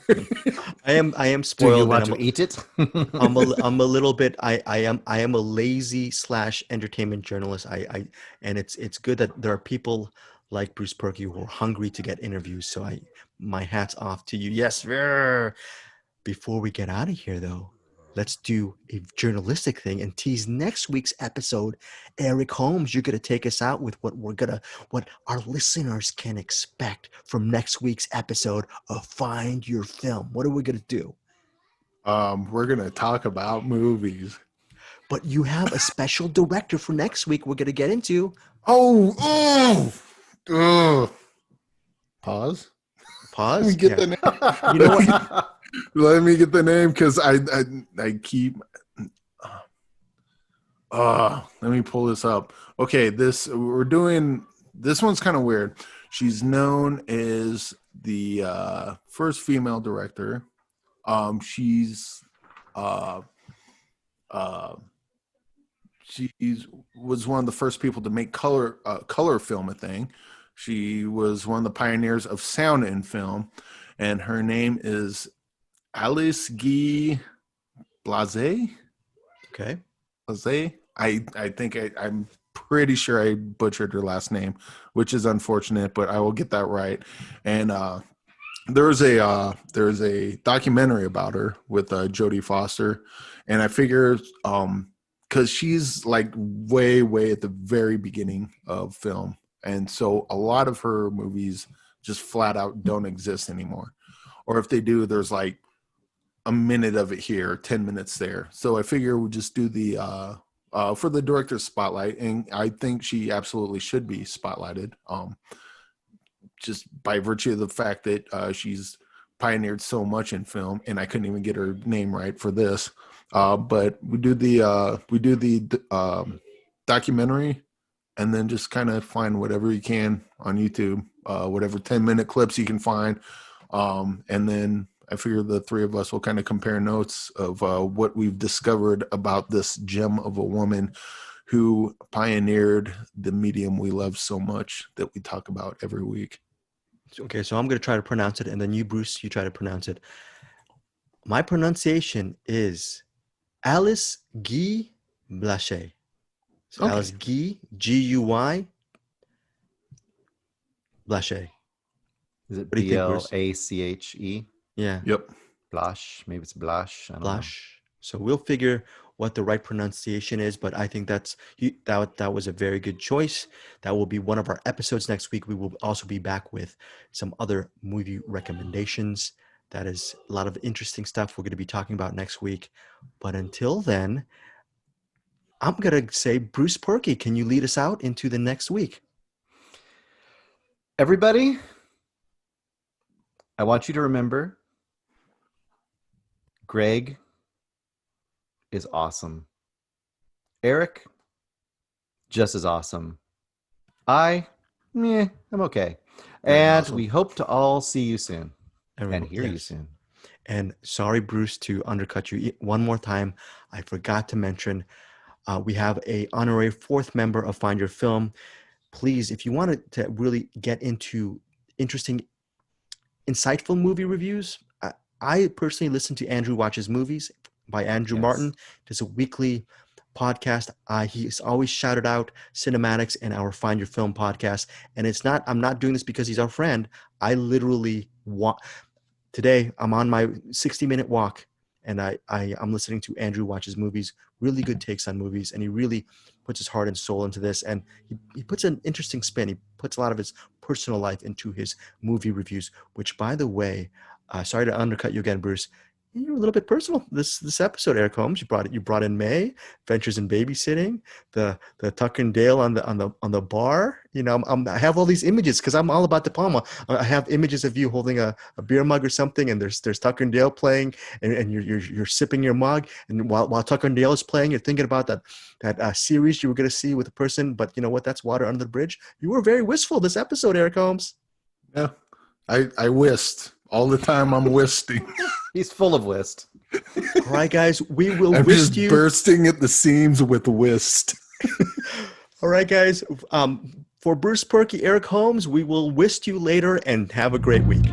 I am Do you spoiled, want and to eat it? I'm a little bit. I am a lazy / entertainment journalist. And it's good that there are people like Bruce Perky who are hungry to get interviews. So my hat's off to you. Yes. Before we get out of here, though, let's do a journalistic thing and tease next week's episode. Eric Holmes, you're gonna take us out with what our listeners can expect from next week's episode of Find Your Film. What are we gonna do? We're gonna talk about movies. But you have a special director for next week we're going to get into. Oh. Pause. Let me Pause. get Yeah. the name. You know what? Let me get the name because I keep. Let me pull this up. Okay, this one's kind of weird. She's known as the first female director. She's was one of the first people to make color film a thing. She was one of the pioneers of sound in film, and her name is Alice Guy Blase. Okay. Blase. I think I'm pretty sure I butchered her last name, which is unfortunate, but I will get that right. And there's a documentary about her with Jodie Foster, and I figure because she's like way at the very beginning of film, and so a lot of her movies just flat out don't exist anymore, or if they do, there's like a minute of it here, 10 minutes there. So I figure we'll just do the for the director's spotlight, and I think she absolutely should be spotlighted. Just by virtue of the fact that she's pioneered so much in film, and I couldn't even get her name right for this. But we do the documentary, and then just kind of find whatever you can on YouTube, whatever 10-minute clips you can find, and then I figure the three of us will kind of compare notes of what we've discovered about this gem of a woman who pioneered the medium we love so much that we talk about every week. Okay, so I'm going to try to pronounce it, and then you, Bruce, you try to pronounce it. My pronunciation is Alice Guy Blaché. So Okay. Alice Guy, Guy Blaché. Is it What do you think, Bruce? Blache? Yeah. Yep. Blash. Maybe it's Blash. I don't know. Blash. So we'll figure what the right pronunciation is, but I think that was a very good choice. That will be one of our episodes next week. We will also be back with some other movie recommendations. That is a lot of interesting stuff we're going to be talking about next week. But until then, I'm going to say, Bruce Perky, can you lead us out into the next week? Everybody, I want you to remember Greg is awesome. Eric, just as awesome. I'm okay. And awesome. we hope to all see you soon and hear you Yes. soon. And sorry, Bruce, to undercut you one more time. I forgot to mention we have a honorary fourth member of Find Your Film. Please, if you wanted to really get into interesting, insightful movie reviews, I personally listen to Andrew Watches Movies by Andrew Yes. Martin. There's a weekly podcast. He's always shouted out cinematics and our Find Your Film podcast. And I'm not doing this because he's our friend. I literally want, today I'm on my 60-minute walk and I'm listening to Andrew watches movies, really good takes on movies. And he really puts his heart and soul into this. And he puts an interesting spin. He puts a lot of his personal life into his movie reviews, which, by the way, sorry to undercut you again, Bruce. You're a little bit personal this episode, Eric Holmes. You brought in May, Ventures in Babysitting, the Tucker and Dale on the bar. You know, I have all these images because I'm all about De Palma. I have images of you holding a beer mug or something, and there's Tucker and Dale playing, and you're sipping your mug, and while Tucker and Dale is playing, you're thinking about that series you were going to see with a person. But you know what? That's water under the bridge. You were very wistful this episode, Eric Holmes. Yeah, I whist all the time. I'm whisting. He's full of whist. All right, guys, we will I'm whist just you. bursting at the seams with whist. All right, guys. For Bruce Perky, Eric Holmes, we will whist you later and have a great week.